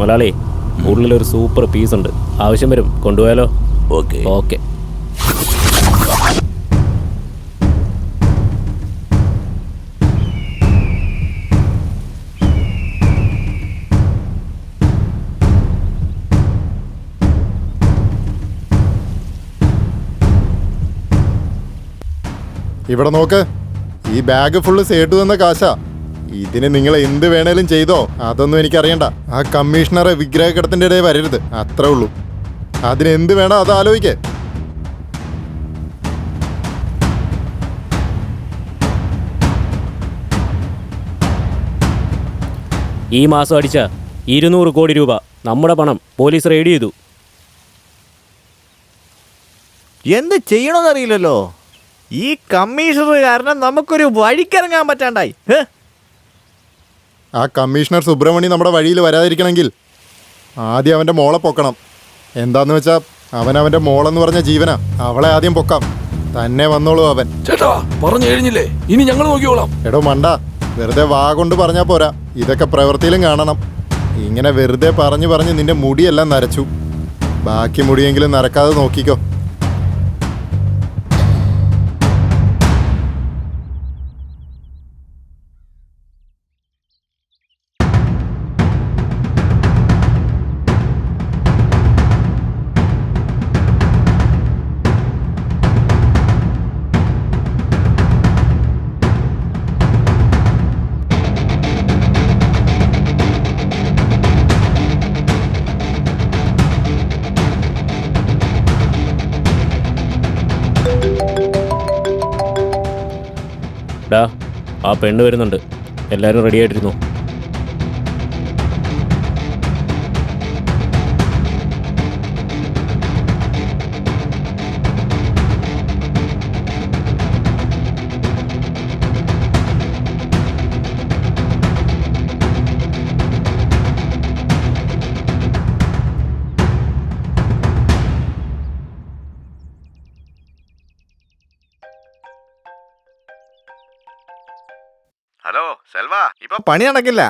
മൊലാളി, ഉള്ളിലൊരു സൂപ്പർ പീസ് ഉണ്ട്, ആവശ്യം വരും, കൊണ്ടുപോയാലോ? Okay okay. ഇവിടെ നോക്ക്, ഈ ബാഗ് ഫുള്ള് സേട്ടു തന്ന കാശാ. ഇതിന് നിങ്ങൾ എന്ത് വേണേലും ചെയ്തോ, അതൊന്നും എനിക്കറിയണ്ട. ആ കമ്മീഷണറെ വിഗ്രഹക്കടത്തിന്റെ ഇടയിൽ വരരുത്, അത്രേ ഉള്ളൂ. അതിന് എന്ത് വേണോ അത് ആലോചിക്കേ. ഈ മാസം അടിച്ച 200 കോടി രൂപ നമ്മുടെ പണം പോലീസ് റെയ്ഡ് ചെയ്തു. എന്ത് ചെയ്യണമെന്നറിയില്ലല്ലോ. ഈ കമ്മീഷണർ കാരണം നമുക്കൊരു വഴിക്കിറങ്ങാൻ പറ്റാണ്ടായി. ആ കമ്മീഷണർ സുബ്രഹ്മണി നമ്മുടെ വഴിയിൽ വരാതിരിക്കണമെങ്കിൽ ആദ്യം അവൻ്റെ മോളെ പൊക്കണം. എന്താന്ന് വെച്ചാൽ അവൻ്റെ മോളെന്ന് പറഞ്ഞ ജീവനാ. അവളെ ആദ്യം പൊക്കാം, തന്നെ വന്നോളൂ അവൻ. ചേട്ടാ, പറഞ്ഞു കഴിഞ്ഞില്ലേ, ഇനി ഞങ്ങൾ നോക്കിക്കോളാം. എടോ മണ്ട, വെറുതെ വാ കൊണ്ട് പറഞ്ഞാൽ പോരാ, ഇതൊക്കെ പ്രവൃത്തിയിലും കാണണം. ഇങ്ങനെ വെറുതെ പറഞ്ഞു പറഞ്ഞ് നിന്റെ മുടിയെല്ലാം നരച്ചു. ബാക്കി മുടിയെങ്കിലും നരക്കാതെ നോക്കിക്കോ. ഡാ, ആ പെണ്ണ് വരുന്നുണ്ട്. എല്ലാവരും റെഡി ആയിട്ടിരുന്നു. ഹലോ സെൽവ, ഇപ്പൊ പണി നടക്കില്ല.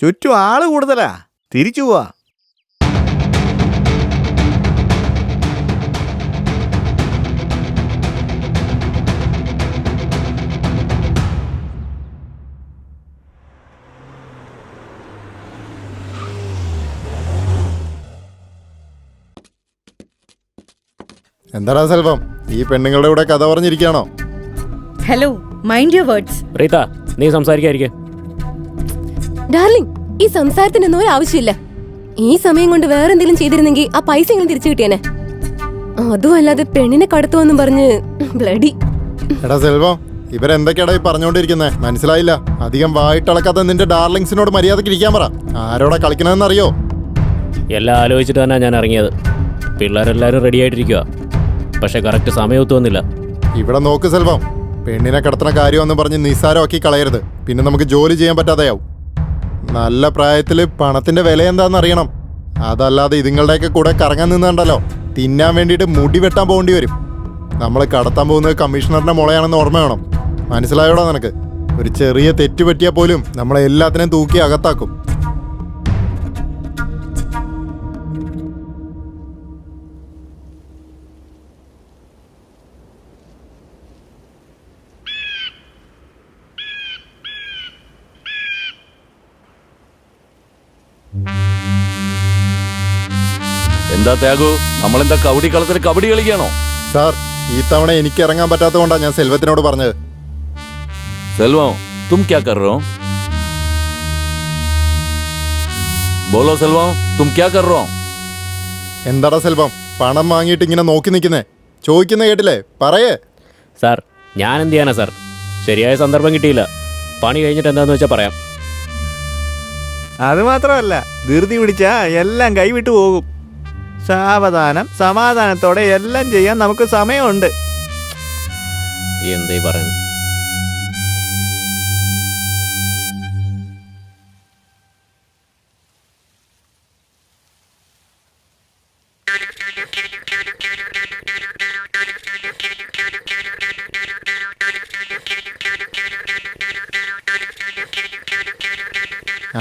ചുറ്റും ആള് കൂടുതലാ. തിരിച്ചു പോവാ. എന്താടാ സെൽവം, ഈ പെണ്ണുങ്ങളുടെ കൂടെ കഥ പറഞ്ഞിരിക്കുകയാണോ? Hello, mind your words. Rita, നീ സംസാരിക്കാതിരിക്കെ. ഡാർലിംഗ്, ഈ സംസാരത്തിനൊന്നും ഒരു ആവശ്യമില്ല. ഈ സമയം കൊണ്ട് വേറെ എന്തെങ്കിലും ചെയ്തിരുന്നെങ്കിൽ ആ പൈസ എങ്ങനെ തിരിച്ചു കിട്ടിയേനെ. അതും അല്ലാതെ പെണ്ണിനെ കടത്തുവെന്നും പറഞ്ഞ് ബ്ലഡി. എടാ സെൽവം, ഇവരെന്തൊക്കെയാടാ ഈ പറഞ്ഞുകൊണ്ടിരിക്കുന്നേ? മനസ്സിലായില്ല. അധികം വായിട്ടളക്കാത്ത നിന്റെ ഡാർലിങ്സിനോട് മര്യാദക്ക് ഇരിക്കാൻ പറ. ആരോടാ കളിക്കണമെന്ന് അറിയോ? എല്ലാം ആലോചിച്ചിട്ട് തന്നെ ഞാൻ ഇറങ്ങിയത്. പിള്ളേരെല്ലാവരും റെഡി ആയിട്ടിരിക്കുക. പക്ഷെ കറക്റ്റ് സമയം ഒത്തുവന്നില്ല. ഇവിടെ നോക്ക് സെൽവം, പെണ്ണിനെ കടത്തുന്ന കാര്യമെന്ന് പറഞ്ഞ് നിസ്സാരമാക്കി കളയരുത്. പിന്നെ നമുക്ക് ജോലി ചെയ്യാൻ പറ്റാതെയാവും. നല്ല പ്രായത്തിൽ പണത്തിന്റെ വില എന്താണെന്ന് അറിയണം. അതല്ലാതെ ഇതുങ്ങളുടെയൊക്കെ കൂടെ കറങ്ങാൻ നിന്നുണ്ടല്ലോ, തിന്നാൻ വേണ്ടിയിട്ട് മുടി വെട്ടാൻ പോകേണ്ടി വരും. നമ്മൾ കടത്താൻ പോകുന്നത് കമ്മീഷണറിന്റെ മുളയാണെന്ന് ഓർമ്മ വേണം. മനസ്സിലായോടാ നിനക്ക്? ഒരു ചെറിയ തെറ്റ് പറ്റിയാൽ പോലും നമ്മളെ എല്ലാത്തിനെയും തൂക്കി അകത്താക്കും. എന്താ ത്യാഗു, നമ്മളെന്താ കബഡി കളത്തിൽ കബഡി കളിക്കുകയാണോ? സാർ, ഈ തവണ എനിക്ക് ഇറങ്ങാൻ പറ്റാത്തതുകൊണ്ടാണ് ഞാൻ സെൽവത്തിനോട് പറഞ്ഞത്. സെൽവം, തും ക്യാ കർ രഹോ? ബോലോ സെൽവം, തും ക്യാ കർ രഹോ? എന്താടാ സെൽവം, പണം വാങ്ങിയിട്ട് ഇങ്ങനെ നോക്കി നിൽക്കുന്നേ? ചോദിക്കുന്ന കേട്ടില്ലേ? പറയേ. സാർ, ഞാൻ എന്ത് ചെയ്യാനാ സാർ? ശരിയായ സന്ദർഭം കിട്ടിയില്ല. പണി കഴിഞ്ഞിട്ട് എന്താന്ന് വെച്ചാൽ പറയാം. അത് മാത്രമല്ല, ധൃതി പിടിച്ചാ എല്ലാം കൈവിട്ടു പോകും. സാവധാനം സമാധാനത്തോടെ എല്ലാം ചെയ്യാൻ നമുക്ക് സമയമുണ്ട്. എന്തേ പറയാൻ?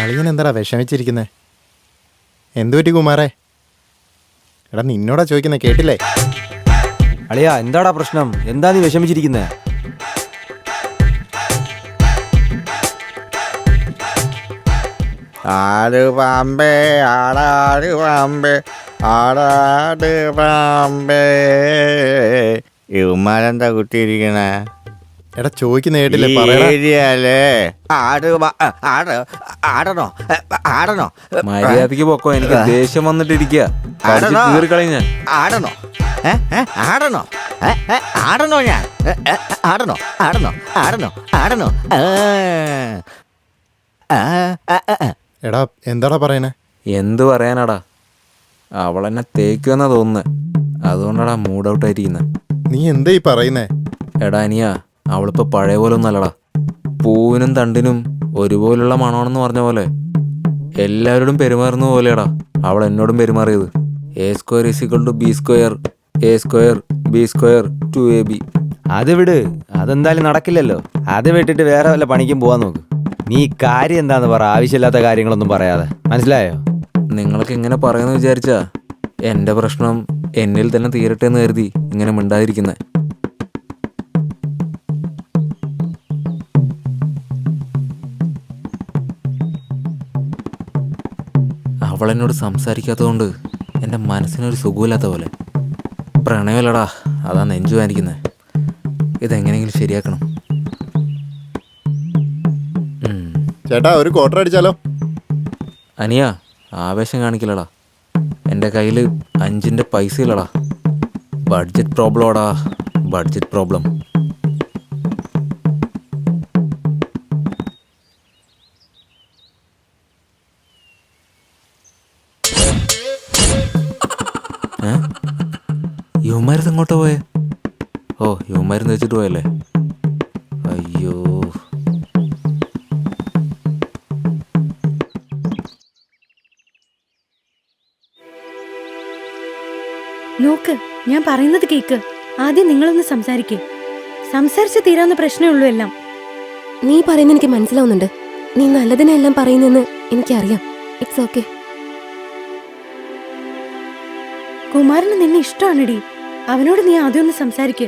അളിയൻ എന്താടാ വിഷമിച്ചിരിക്കുന്നേ? എന്തുപറ്റി കുമാരേ? എടാ നിന്നോടാ ചോദിക്കുന്നേ, കേട്ടില്ലേ? അളിയാ, എന്താടാ പ്രശ്നം? എന്താ നീ വിഷമിച്ചിരിക്കുന്നേ? ആട് പാമ്പേ ആടാട് പാമ്പേ ആടാട് പാമ്പേ. ഇവന്മാരെന്താ കുത്തിയിരിക്കണേ? എടാ ചോദിക്കുന്ന കേട്ടില്ലേ? പറയല്ലേ. ആടണോ ആടണോ? മര്യാദക്ക് പൊക്കോ, എനിക്ക് ദേഷ്യം വന്നിട്ടിരിക്കുക. ഞാൻ ആടണോ ആടണോ ആടണോ ഞാൻ ആടണോ ആടണോ ആടണോ ആടണോ? എടാ എന്താടാ പറയണേ? എന്ത് പറയാനാടാ, അവളെന്നെ തേക്കുമെന്നാ തോന്നുന്നത്. അതുകൊണ്ടാടാ മൂഡ് ഔട്ട് ആയിരിക്കുന്നത്. നീ എന്താ ഈ പറയുന്നേ? എടാ അനിയാ, അവളിപ്പോ പഴയ പോലെ ഒന്നല്ലടാ. പൂവിനും തണ്ടിനും ഒരുപോലുള്ള മണമാണെന്ന് പറഞ്ഞ പോലെ എല്ലാവരോടും പെരുമാറുന്ന പോലെയാടാ അവൾ എന്നോടും പെരുമാറിയത്. A² = B², A² B² 2AB. അത് വിട്, അതെന്തായാലും നടക്കില്ലല്ലോ. അത് വിട്ടിട്ട് വേറെ വല്ല പണിക്കും പോവാൻ നോക്ക്. നീ കാര്യം എന്താന്ന് പറ, ആവശ്യമില്ലാത്ത കാര്യങ്ങളൊന്നും പറയാതെ. മനസ്സിലായോ? നിങ്ങൾക്ക് ഇങ്ങനെ പറയുമെന്ന് വിചാരിച്ചാ എൻ്റെ പ്രശ്നം എന്നിൽ തന്നെ തീരട്ടെ എന്ന് കരുതി ഇങ്ങനെ മിണ്ടാതിരിക്കുന്നത്. അവളെന്നോട് സംസാരിക്കാത്തതുകൊണ്ട് എൻ്റെ മനസ്സിനൊരു സുഖമില്ലാത്ത പോലെ. പ്രണയമല്ലടാ, അതാ നെഞ്ചു വാനിക്കുന്നത്. ഇതെങ്ങനെയെങ്കിലും ശരിയാക്കണം. ചേട്ടാ, ഒരു ക്വാർട്ടർ അടിച്ചാലോ? അനിയാ, ആവേശം കാണിക്കില്ലടാ. എൻ്റെ കയ്യിൽ 5ൻ്റെ പൈസ ഇല്ലടാ. ബഡ്ജറ്റ് പ്രോബ്ലമാടാ. Budget problem. യുവമാരുന്ന് എങ്ങോട്ടാ പോയെ? ഓ, യുവമാരുന്ന് വെച്ചിട്ട് പോയല്ലേ? അയ്യോ. നോക്ക്, ഞാൻ പറയുന്നത് കേക്ക്. ആദ്യം നിങ്ങളൊന്ന് സംസാരിക്കേ. സംസാരിച്ച് തീരാവുന്ന പ്രശ്നമേ ഉള്ളൂ എല്ലാം. നീ പറയുന്നത് എനിക്ക് മനസ്സിലാവുന്നുണ്ട്. നീ നല്ലതിനെല്ലാം പറയുന്നെന്ന് എനിക്കറിയാം. It's okay. കുമാരന് നിന്നെ ഇഷ്ടമാണെടി. അവനോട് നീ ആദ്യം ഒന്ന് സംസാരിക്കേ.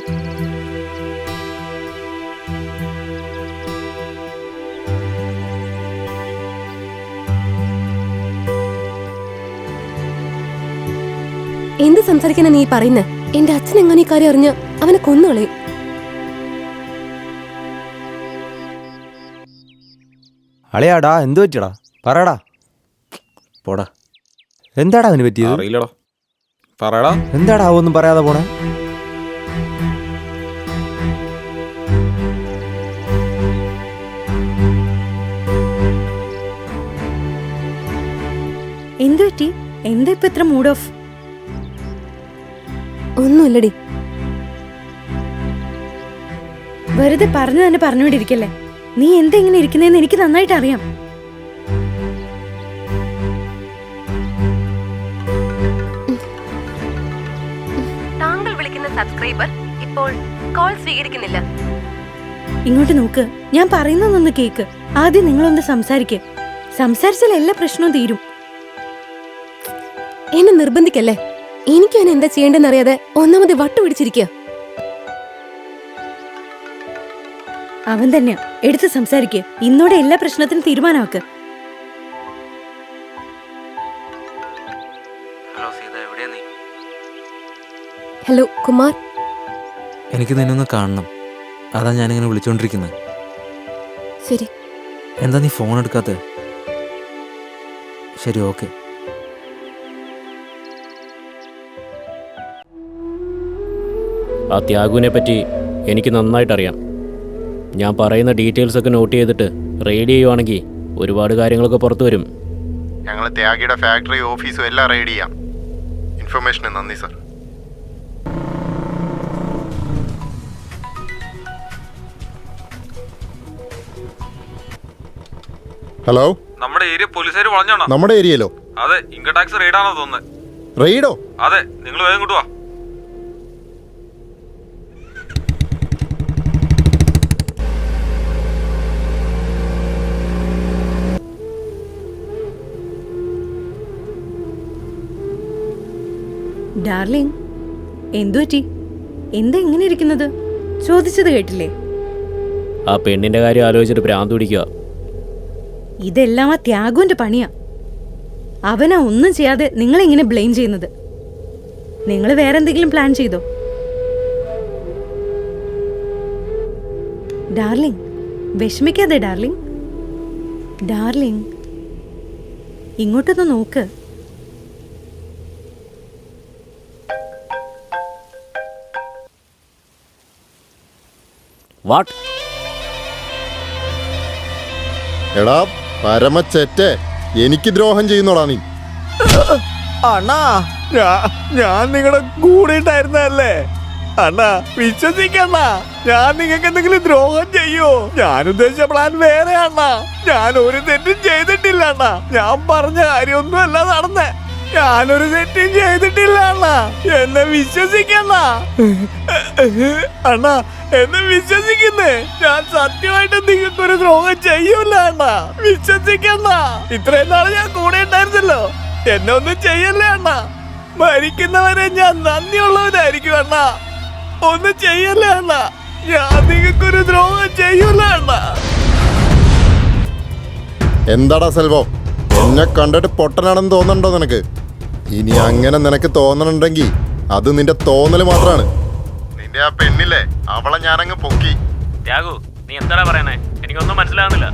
എന്ത് സംസാരിക്കാനാ നീ പറയുന്നത്? എന്റെ അച്ഛൻ എങ്ങനെ ഈ കാര്യം അറിഞ്ഞ അവനെ കൊന്നുകളയും. അളിയാടാ, എന്തു പറ്റിയടാ? പറയടാ. പോടാ. എന്താടാ അവന് പറ്റിയത്? അറിയില്ലടാ. പറയടാ. എന്താടാ ഒന്നും പറയാതെ പോണേ? എന്തു പറ്റി? എന്താ ഇപ്പൊ ഇത്ര മൂഡ് ഓഫ്? ഒന്നുമില്ലടി. വെറുതെ പറഞ്ഞു തന്നെ പറഞ്ഞുകൊണ്ടിരിക്കല്ലേ. നീ എന്താ ഇങ്ങനെ ഇരിക്കുന്നതെന്ന് എനിക്ക് നന്നായിട്ട് അറിയാം. താങ്കൾ വിളിക്കുന്ന സബ്സ്ക്രൈബർ ഇപ്പോൾ കോൾ സ്വീകരിക്കുന്നില്ല. ഇങ്ങോട്ട് നോക്ക്, ഞാൻ പറയുന്നതൊന്ന് കേക്ക്. ആദ്യം നിങ്ങളൊന്ന് സംസാരിക്കേ. സംസാരിച്ചാൽ എല്ലാ പ്രശ്നവും തീരും. എന്നെ നിർബന്ധിക്കല്ലേ. എനിക്ക് അവൻ എന്താ ചെയ്യേണ്ടെന്ന് അറിയാതെ ഒന്നാമത് വട്ടുപിടിച്ചിരിക്കുക. അവൻ തന്നെയാ. എടുത്ത് സംസാരിക്കേ. ഇന്നോടെ എല്ലാ പ്രശ്നത്തിനും തീരുമാനമാക്ക്. ഹലോ കുമാർ. എനിക്ക് നിന്നൊന്ന് കാണണം. അതാ ഞാനിങ്ങനെ വിളിച്ചോണ്ടിരിക്കുന്നത്. ശരി. എന്താ നീ ഫോൺ എടുക്കാത്ത? ശരി, ഓക്കെ. ആ ത്യാഗുവിനെ പറ്റി എനിക്ക് നന്നായിട്ടറിയാം. ഞാൻ പറയുന്ന ഡീറ്റെയിൽസ് ഒക്കെ നോട്ട് ചെയ്തിട്ട് റെയ്ഡ് ചെയ്യുവാണെങ്കിൽ ഒരുപാട് കാര്യങ്ങളൊക്കെ പുറത്തു വരും. ഞങ്ങൾ ത്യാഗിയുടെ ഫാക്ടറി ഓഫീസും എല്ലാം റെയ്ഡ് ചെയ്യാം. ഇൻഫർമേഷന് നന്ദി സർ. ഹലോ, നമ്മുടെ ഏരിയ പോലീസുകാർ വളഞ്ഞാണോ? നമ്മുടെ ഏരിയയിലോ? അതെ, ഇൻകം ടാക്സ് റെയ്ഡാണോ തോന്നുന്നത്. റെയ്ഡോ? അതെ, നിങ്ങൾ വേഗം ഇങ്ങോട്ട് വാ. ഡാർലിംഗ്, എന്തു പറ്റി? എന്താ ഇങ്ങനെ ഇരിക്കുന്നത്? ചോദിച്ചത് കേട്ടില്ലേ? ആ പെണ്ണിന്റെ കാര്യം ആലോചിച്ചിട്ട് ഭ്രാന്ത് പിടിക്കുക. ഇതെല്ലാം ആ ത്യാഗുവിന്റെ പണിയാ. അവനാ ഒന്നും ചെയ്യാതെ നിങ്ങളെങ്ങനെ ബ്ലെയിം ചെയ്യുന്നത്? നിങ്ങൾ വേറെന്തെങ്കിലും പ്ലാൻ ചെയ്തോ? ഡാർലിംഗ്, വിഷമിക്കാതെ ഡാർലിംഗ്. ഡാർലിംഗ്, ഇങ്ങോട്ടൊന്ന് നോക്ക്. വാട്ട്? എടാ പരമച്ചെറ്റേ, എനിക്ക് ദ്രോഹം ചെയ്യുന്നോടാ നീ? അണ്ണാ, ഞാൻ നിങ്ങളുടെ കൂടിയിട്ടായിരുന്നല്ലേ അണ്ണാ. വിശ്വസിക്കണ്ണ, ഞാൻ നിങ്ങൾക്ക് എന്തെങ്കിലും ദ്രോഹം ചെയ്യോ? ഞാൻ ഉദ്ദേശിച്ച പ്ലാൻ വേറെ അണ്ണാ. ഞാൻ ഒരു തെറ്റും ചെയ്തിട്ടില്ല അണ്ണാ. ഞാൻ പറഞ്ഞ കാര്യമൊന്നും അല്ല നടന്നേ. ഞാനൊരു തെറ്റും ചെയ്തിട്ടില്ല അണ്ണാ. എന്നെ വിശ്വസിക്കണ്ണ അണ്ണാ, എന്നെ വിശ്വസിക്കുന്നേ. ഞാൻ സത്യമായിട്ട് നിങ്ങൾക്കൊരു ദ്രോഹം ചെയ്യൂല അണ്ണാ. വിശ്വസിക്കണ്ണ. ഇത്രയും നാളെ ഞാൻ കൂടെ ഉണ്ടായിരുന്നല്ലോ. എന്നെ ഒന്നും ചെയ്യല്ലേ അണ്ണാ. മരിക്കുന്നവരെ ഞാൻ നന്ദിയുള്ളവനായിരിക്കും അണ്ണാ. ഒന്നും ചെയ്യല്ലേ അണ്ണാ. ഞാൻ നിങ്ങൾക്കൊരു ദ്രോഹം ചെയ്യൂല അണ്ണാ. എന്താടാ സെൽവോ, എന്നെ കണ്ടിട്ട് പൊട്ടനാണെന്ന് തോന്നണ്ടോ നിനക്ക്? ഇനി അങ്ങനെ നിനക്ക് തോന്നണുണ്ടെങ്കിൽ അത് നിന്റെ തോന്നല് മാത്രമാണ്. നിന്റെ ആ പെണ്ണില്ലേ, അവളെ ഞാനങ്ങ് പൊക്കി. ത്യാഗു, നീ എന്താടാ പറയണേ? എനിക്കൊന്നും മനസ്സിലാകുന്നില്ല.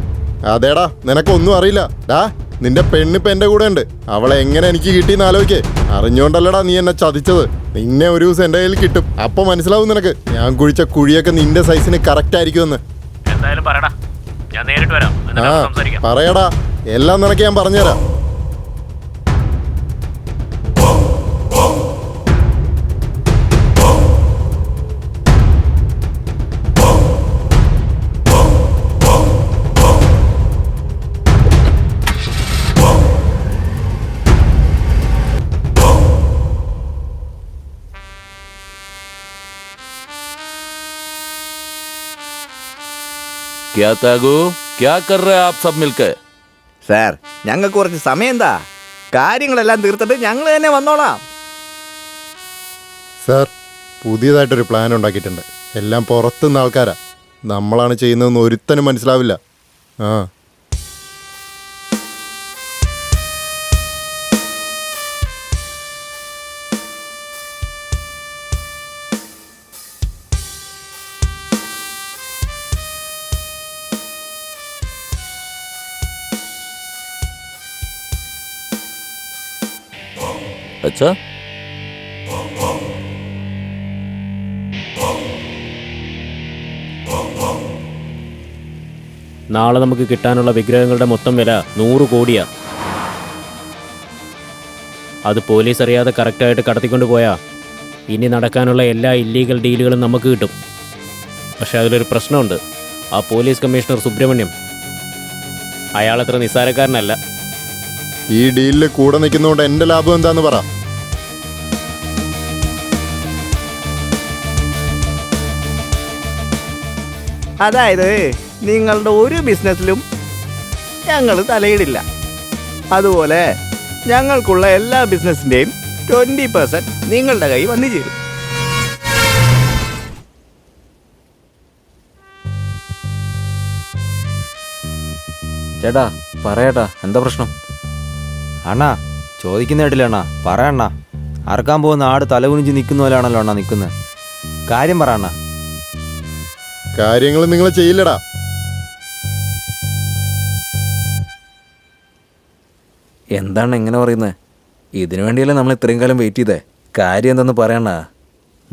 അതേടാ, നിനക്കൊന്നും അറിയില്ല. ഡാ, നിന്റെ പെണ്ണിപ്പ എന്റെ കൂടെ ഉണ്ട്. അവളെ എങ്ങനെ എനിക്ക് കിട്ടിയെന്ന് ആലോചിക്കേ. അറിഞ്ഞോണ്ടല്ലടാ നീ എന്നെ ചതിച്ചത്. നിന്നെ ഒരു ദിവസം എന്റെ കയ്യിൽ കിട്ടും. അപ്പൊ മനസ്സിലാവും നിനക്ക് ഞാൻ കുഴിച്ച കുഴിയൊക്കെ നിന്റെ സൈസിന് കറക്റ്റ് ആയിരിക്കുമെന്ന്. എന്തായാലും പറയടാ, ഞാൻ നേരിട്ട് വരാം. ആ പറയടാ, എല്ലാം നിനക്ക് ഞാൻ പറഞ്ഞുതരാം. क्या तागू, क्या कर रहे हैं आप सब मिलकर? സാർ, ഞങ്ങൾക്ക് കുറച്ച് സമയം എന്താ, കാര്യങ്ങളെല്ലാം തീർത്തിട്ട് ഞങ്ങൾ തന്നെ വന്നോളാം. സാർ, പുതിയതായിട്ടൊരു പ്ലാൻ ഉണ്ടാക്കിയിട്ടുണ്ട്. എല്ലാം പുറത്തുനിന്ന് ആൾക്കാരാ. നമ്മളാണ് ചെയ്യുന്നതെന്ന് ഒരുത്തനും മനസ്സിലാവില്ല. ആ अच्छा, നാളെ നമുക്ക് കിട്ടാനുള്ള വിഗ്രഹങ്ങളുടെ മൊത്തം വില 100 കോടിയാ. അത് പോലീസ് അറിയാതെ കറക്റ്റായിട്ട് കടത്തിക്കൊണ്ട് പോയാൽ ഇനി നടക്കാനുള്ള എല്ലാ ഇല്ലീഗൽ ഡീലുകളും നമുക്ക് കിട്ടും. പക്ഷെ അതിലൊരു പ്രശ്നമുണ്ട്. ആ പോലീസ് കമ്മീഷണർ സുബ്രഹ്മണ്യം, അയാളത്ര നിസ്സാരക്കാരനല്ല. ഈ ഡീലിൽ കൂടെ നിൽക്കുന്നതുകൊണ്ട് എന്റെ ലാഭം എന്താന്ന് പറ. അതായത് നിങ്ങളുടെ ഒരു ബിസിനസ്സിലും ഞങ്ങൾ തലയിടില്ല. അതുപോലെ ഞങ്ങൾക്കുള്ള എല്ലാ ബിസിനസ്സിൻ്റെയും 20% നിങ്ങളുടെ കൈ വന്നു ചേരും. ചേട്ടാ പറയട്ടാ, എന്താ പ്രശ്നം? അണ്ണാ ചോദിക്കുന്ന കേട്ടില്ല അണ്ണാ, പറയണ്ണ. അറക്കാൻ പോകുന്ന ആട് തലകുനിച്ച് നിൽക്കുന്ന പോലെയാണല്ലോ അണ്ണാ നിൽക്കുന്നത്. കാര്യം പറ അണ്ണാ. കാര്യങ്ങൾ നിങ്ങൾ ചെയ്യില്ലടാ. എന്താണ് എങ്ങനെ പറയുന്നത്? ഇതിനു വേണ്ടിയല്ലേ നമ്മൾ ഇത്രയും കാലം വെയിറ്റ് ചെയ്തേ. കാര്യം എന്തെന്ന് പറയണ,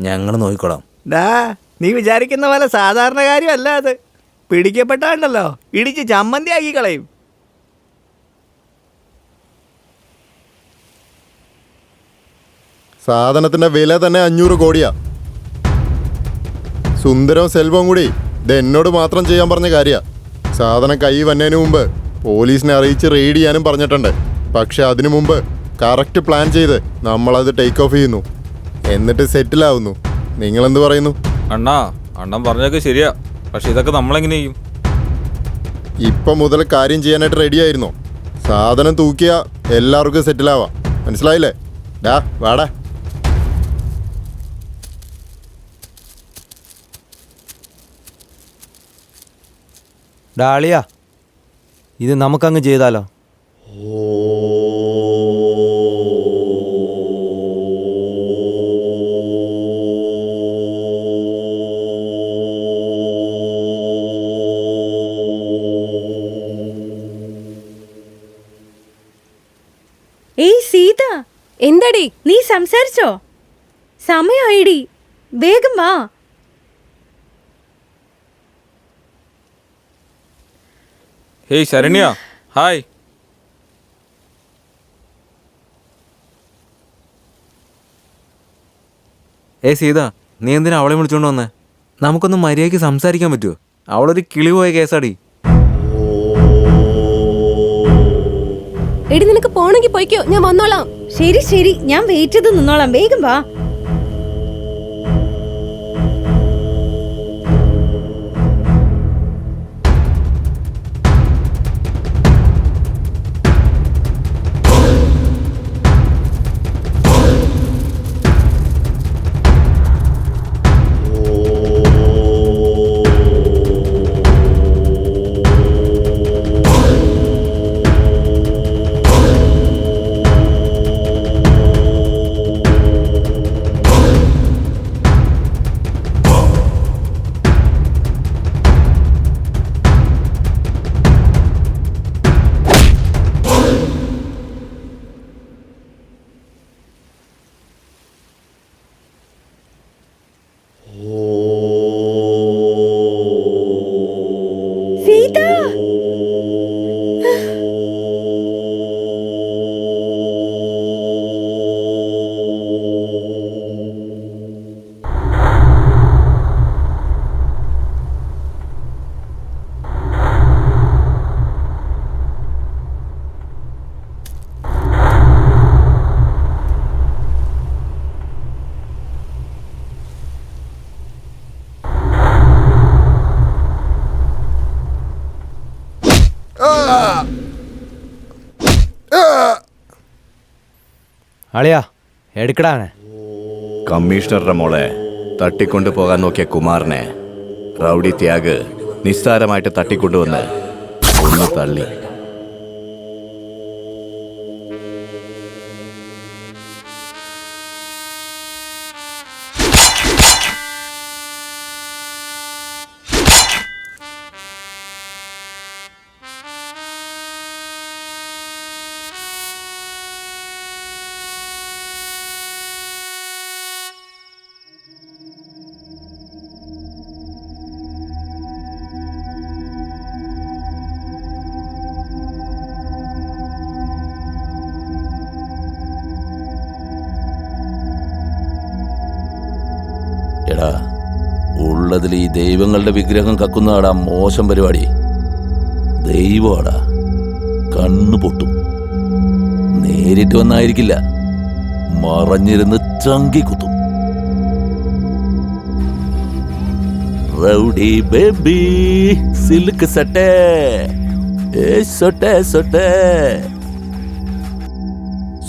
ഞങ്ങൾ നോക്കിക്കോളാം. നീ വിചാരിക്കുന്ന പോലെ സാധാരണ കാര്യമല്ല അത്. പിടിക്കപ്പെട്ടാണ്ടല്ലോ ഇടിച്ച് ചമ്മന്തിയാക്കി കളയും. സാധനത്തിന്റെ വില തന്നെ 500 കോടിയാ. സുന്ദരവും സെൽവവും കൂടി ഇത് എന്നോട് മാത്രം ചെയ്യാൻ പറഞ്ഞ കാര്യാ. സാധനം കൈ വന്നതിന് മുമ്പ് പോലീസിനെ അറിയിച്ച് റെയ്ഡ് ചെയ്യാനും പറഞ്ഞിട്ടുണ്ട്. പക്ഷെ അതിനു മുമ്പ് കറക്റ്റ് പ്ലാൻ ചെയ്ത് നമ്മളത് ടേക്ക് ഓഫ് ചെയ്യുന്നു, എന്നിട്ട് സെറ്റിലാവുന്നു. നിങ്ങളെന്ത് പറയുന്നു? അണ്ണൻ പറഞ്ഞതൊക്കെ ശരിയാ. പക്ഷെ ഇതൊക്കെ നമ്മളെങ്ങനെ ചെയ്യും? ഇപ്പം മുതൽ കാര്യം ചെയ്യാനായിട്ട് റെഡി ആയിരുന്നോ? സാധനം തൂക്കിയാ എല്ലാവർക്കും സെറ്റിലാവാം. മനസ്സിലായില്ലേ? ഡാ വാടാ. ഡാളിയാ, ഇത് നമുക്കങ്ങ് ചെയ്താലോ? ഏയ് സീത, എന്തടി? നീ സംസാരിച്ചോ? സമയമായിടി, വേഗം വാ. Hey Saranya, hi. സീത, നീ എന്തിനാ അവളെ വിളിച്ചോണ്ട് വന്നേ? നമുക്കൊന്ന് മര്യാദയ്ക്ക് സംസാരിക്കാൻ പറ്റുമോ? അവളൊരു കിളി പോയ കേസാടി. എടി നിനക്ക് പോണെങ്കിൽ പോയിക്കോ, ഞാൻ വന്നോളാം. ശരി ശരി, ഞാൻ വെയിറ്റ് ചെയ്ത് നിന്നോളാം. വേഗം വാ. അളിയാ എടുക്കടാവനെ. കമ്മീഷണറുടെ മോളെ തട്ടിക്കൊണ്ടു പോകാൻ നോക്കിയ കുമാറിനെ റൗഡി ത്യാഗ് നിസ്സാരമായിട്ട് തട്ടിക്കൊണ്ടുവന്ന് ഒന്ന് തള്ളി. എടാ, ഉള്ളതിൽ ഈ ദൈവങ്ങളുടെ വിഗ്രഹം കക്കുന്നതാടാ മോശം പരിപാടി. ദൈവമാടാ, കണ്ണു പൊട്ടും. നേരിട്ട് വന്നായിരിക്കില്ല, മറഞ്ഞിരുന്ന് ചങ്കി കുത്തും. റൗഡി ബേബി സിൽക്ക് സട്ടേ സൊട്ടേ സൊട്ടേ.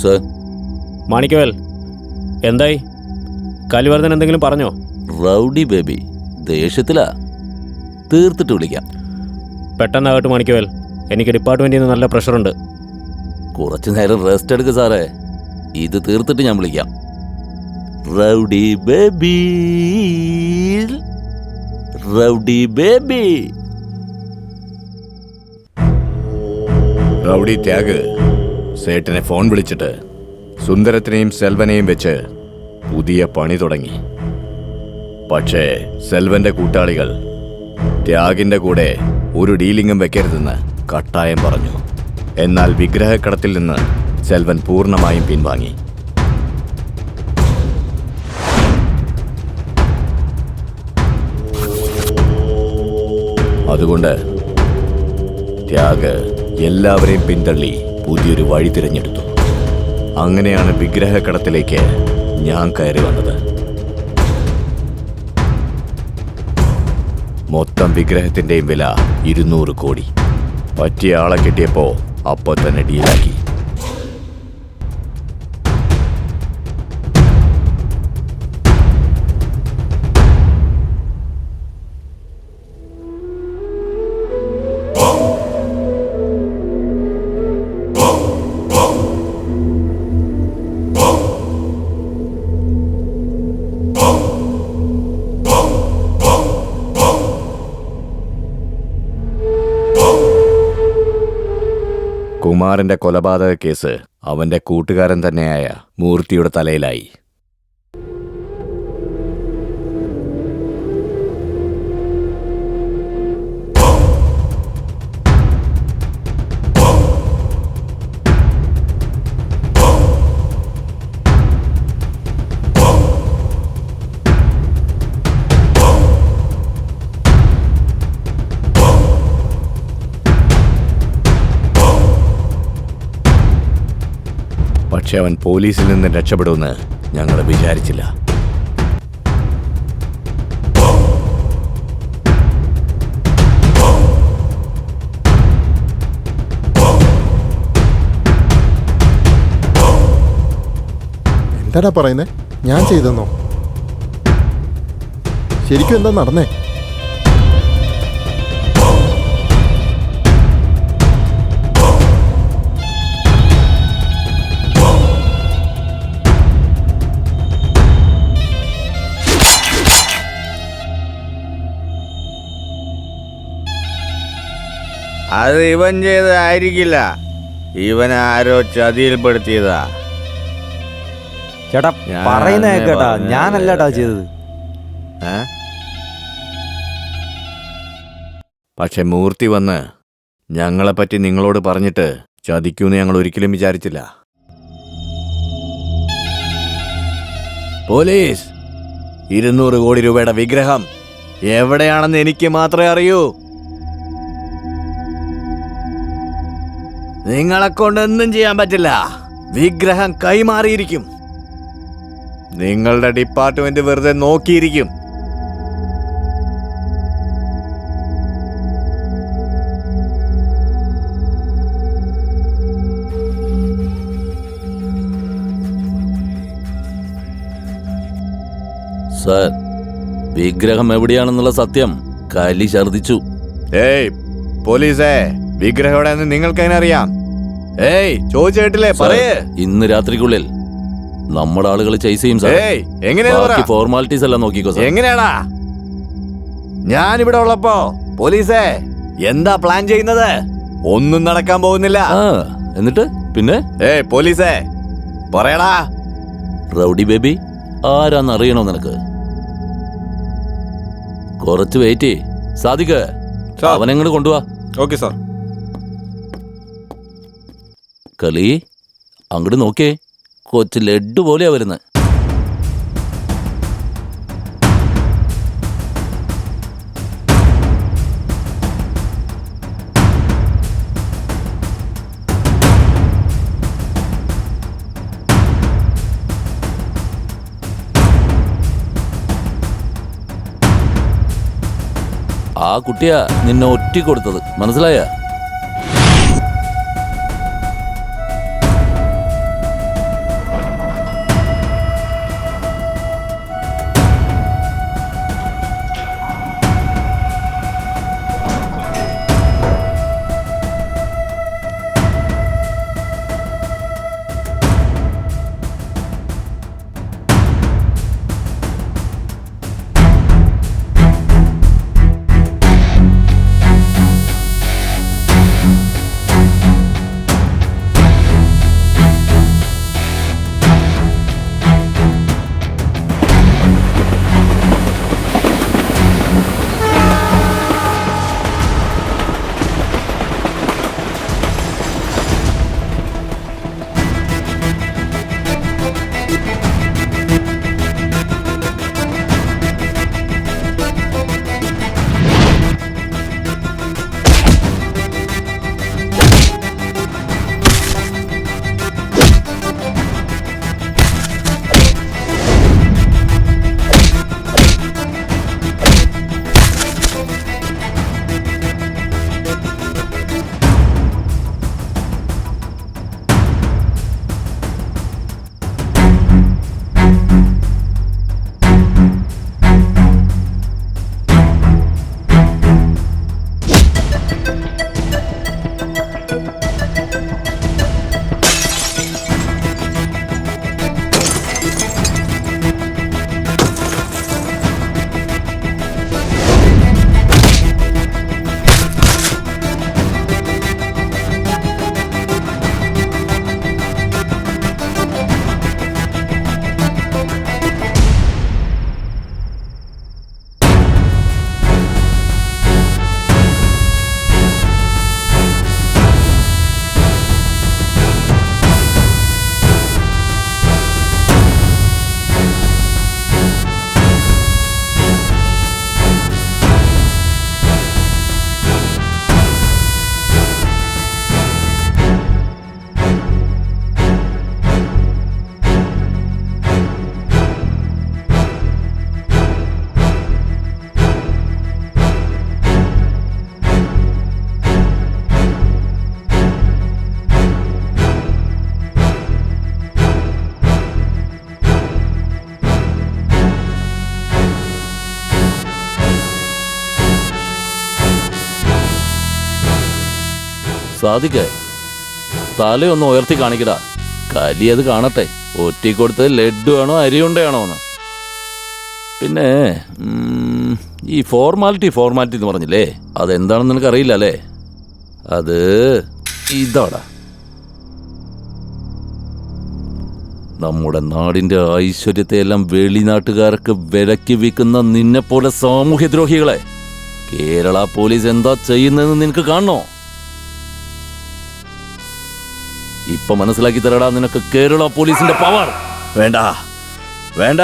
സർ, മാണിക്കവേൽ, എന്തായി? കലിവർദ്ധൻ എന്തെങ്കിലും പറഞ്ഞോ? റൗഡി ബേബി ദേഷ്യത്തിലാ. തീർത്തിട്ട് വിളിക്കാം. പെട്ടെന്നാകട്ടെ മാണിക്കവേൽ, എനിക്ക് ഡിപ്പാർട്ട്മെന്റിൽ നിന്ന് നല്ല പ്രഷറുണ്ട്. കുറച്ചു നേരം റെസ്റ്റ് എടുക്ക് സാറേ, ഇത് തീർത്തിട്ട് ഞാൻ വിളിക്കാം. Rowdy baby, rowdy baby. Rowdy Thyag സേട്ടിനെ ഫോൺ വിളിച്ചിട്ട് സുന്ദരത്തിനെയും സെൽവനെയും വെച്ച് പുതിയ പണി തുടങ്ങി. പക്ഷേ സെൽവന്റെ കൂട്ടാളികൾ ത്യാഗിന്റെ കൂടെ ഒരു ഡീലിംഗും വെക്കരുതെന്ന് കട്ടായം പറഞ്ഞു. എന്നാൽ വിഗ്രഹക്കടത്തിൽ നിന്ന് സെൽവൻ പൂർണ്ണമായും പിൻവാങ്ങി. അതുകൊണ്ട് ത്യാഗ് എല്ലാവരെയും പിന്തള്ളി പുതിയൊരു വഴി തിരഞ്ഞെടുത്തു. അങ്ങനെയാണ് വിഗ്രഹക്കടത്തിലേക്ക് ഞാൻ കയറി വന്നത്. മൊത്തം വിഗ്രഹത്തിന്റെയും വില 200 കോടി. പറ്റിയ ആളെ കിട്ടിയപ്പോ അപ്പൊ തന്നെ ഡീലാക്കി. കുമാറിന്റെ കൊലപാതക കേസ് അവന്റെ കൂട്ടുകാരൻ തന്നെയായ മൂർത്തിയുടെ തലയിലായി. പക്ഷെ അവൻ പോലീസിൽ നിന്ന് രക്ഷപ്പെടുമെന്ന് ഞങ്ങൾ വിചാരിച്ചില്ല. എന്താടാ പറയുന്നേ? ഞാൻ ചെയ്തെന്നോ? ശരിക്കും എന്താ നടന്നേ? അത് ഇവൻ ചെയ്തതായിരിക്കില്ല, ഇവൻ ആരോ ചതിയിൽപ്പെടുത്തിയതാ. ചേട്ടാ പറയുന്ന കേട്ടാ, ഞാനല്ലാട്ടാ ചെയ്തത്. പക്ഷെ മൂർത്തി വന്ന് ഞങ്ങളെപ്പറ്റി നിങ്ങളോട് പറഞ്ഞിട്ട് ചതിക്കൂന്ന് ഞങ്ങൾ ഒരിക്കലും വിചാരിച്ചില്ല. പോലീസ്, 200 കോടി രൂപയുടെ വിഗ്രഹം എവിടെയാണെന്ന് എനിക്ക് മാത്രമേ അറിയൂ. നിങ്ങളെ കൊണ്ടൊന്നും ചെയ്യാൻ പറ്റില്ല. വിഗ്രഹം കൈമാറിയിരിക്കും. നിങ്ങളുടെ ഡിപ്പാർട്ട്മെന്റ് വെറുതെ നോക്കിയിരിക്കും. സാർ, വിഗ്രഹം എവിടെയാണെന്നുള്ള സത്യം കലി ഛർദിച്ചു. ഏയ് പോലീസേ, വിഗ്രഹം എവിടെയെന്ന് നിങ്ങൾക്ക് എങ്ങനെ അറിയാം? ഏയ് ചോദിച്ചു കേട്ടില്ലേ, പറയേ. ഇന്ന് രാത്രിക്കുള്ളിൽ നമ്മുടെ ആളുകൾ ചെയ്സ് ചെയ്യും സാർ. ഏയ് എങ്ങനെയാ ഫോർമാലിറ്റീസ് എല്ലാം നോക്കിക്കോ സാർ. എങ്ങനെയാടാ ഞാനിവിടെ ഉള്ളപ്പോ പോലീസേ എന്താ പ്ലാൻ ചെയ്യുന്നത്? ഒന്നും നടക്കാൻ പോകുന്നില്ല. എന്നിട്ട് പിന്നെ ഏയ് പോലീസേ പറയടാ. റൗഡി ബേബി ആരാന്ന് അറിയണോ നിനക്ക്? കുറച്ച് വെയിറ്റ് സാധിക്ക, അവനെങ്ങോട്ട് കൊണ്ടുപോവാ. Okay sir. കളി അങ്ങോട്ട് നോക്കിയേ, കൊച്ചു ലഡ്ഡു പോലെയാ വരുന്നത്. ആ കുട്ടിയാ നിന്നെ ഒറ്റി കൊടുത്തത്, മനസ്സിലായ? സാധിക്കേ, തലയൊന്ന് ഉയർത്തി കാണിക്കടാ. കലി അത് കാണട്ടെ, ഒറ്റിക്കൊടുത്ത് ലഡ്ഡു ആണോ അരിയുണ്ടയാണോ എന്ന്. പിന്നെ ഈ ഫോർമാലിറ്റി എന്ന് പറഞ്ഞില്ലേ, അതെന്താണെന്ന് നിനക്ക് അറിയില്ല അല്ലേ? അത് ഇതാടാ, നമ്മുടെ നാടിന്റെ ഐശ്വര്യത്തെ എല്ലാം വെളിനാട്ടുകാർക്ക് വിലക്കി വിൽക്കുന്ന നിന്നെപ്പോലെ സാമൂഹ്യദ്രോഹികളെ കേരള പോലീസ് എന്താ ചെയ്യുന്നതെന്ന് നിനക്ക് കാണണോ? ഇപ്പൊ മനസ്സിലാക്കി തരടാ നിനക്ക് കേരള പോലീസിന്റെ പവർ. വേണ്ട വേണ്ട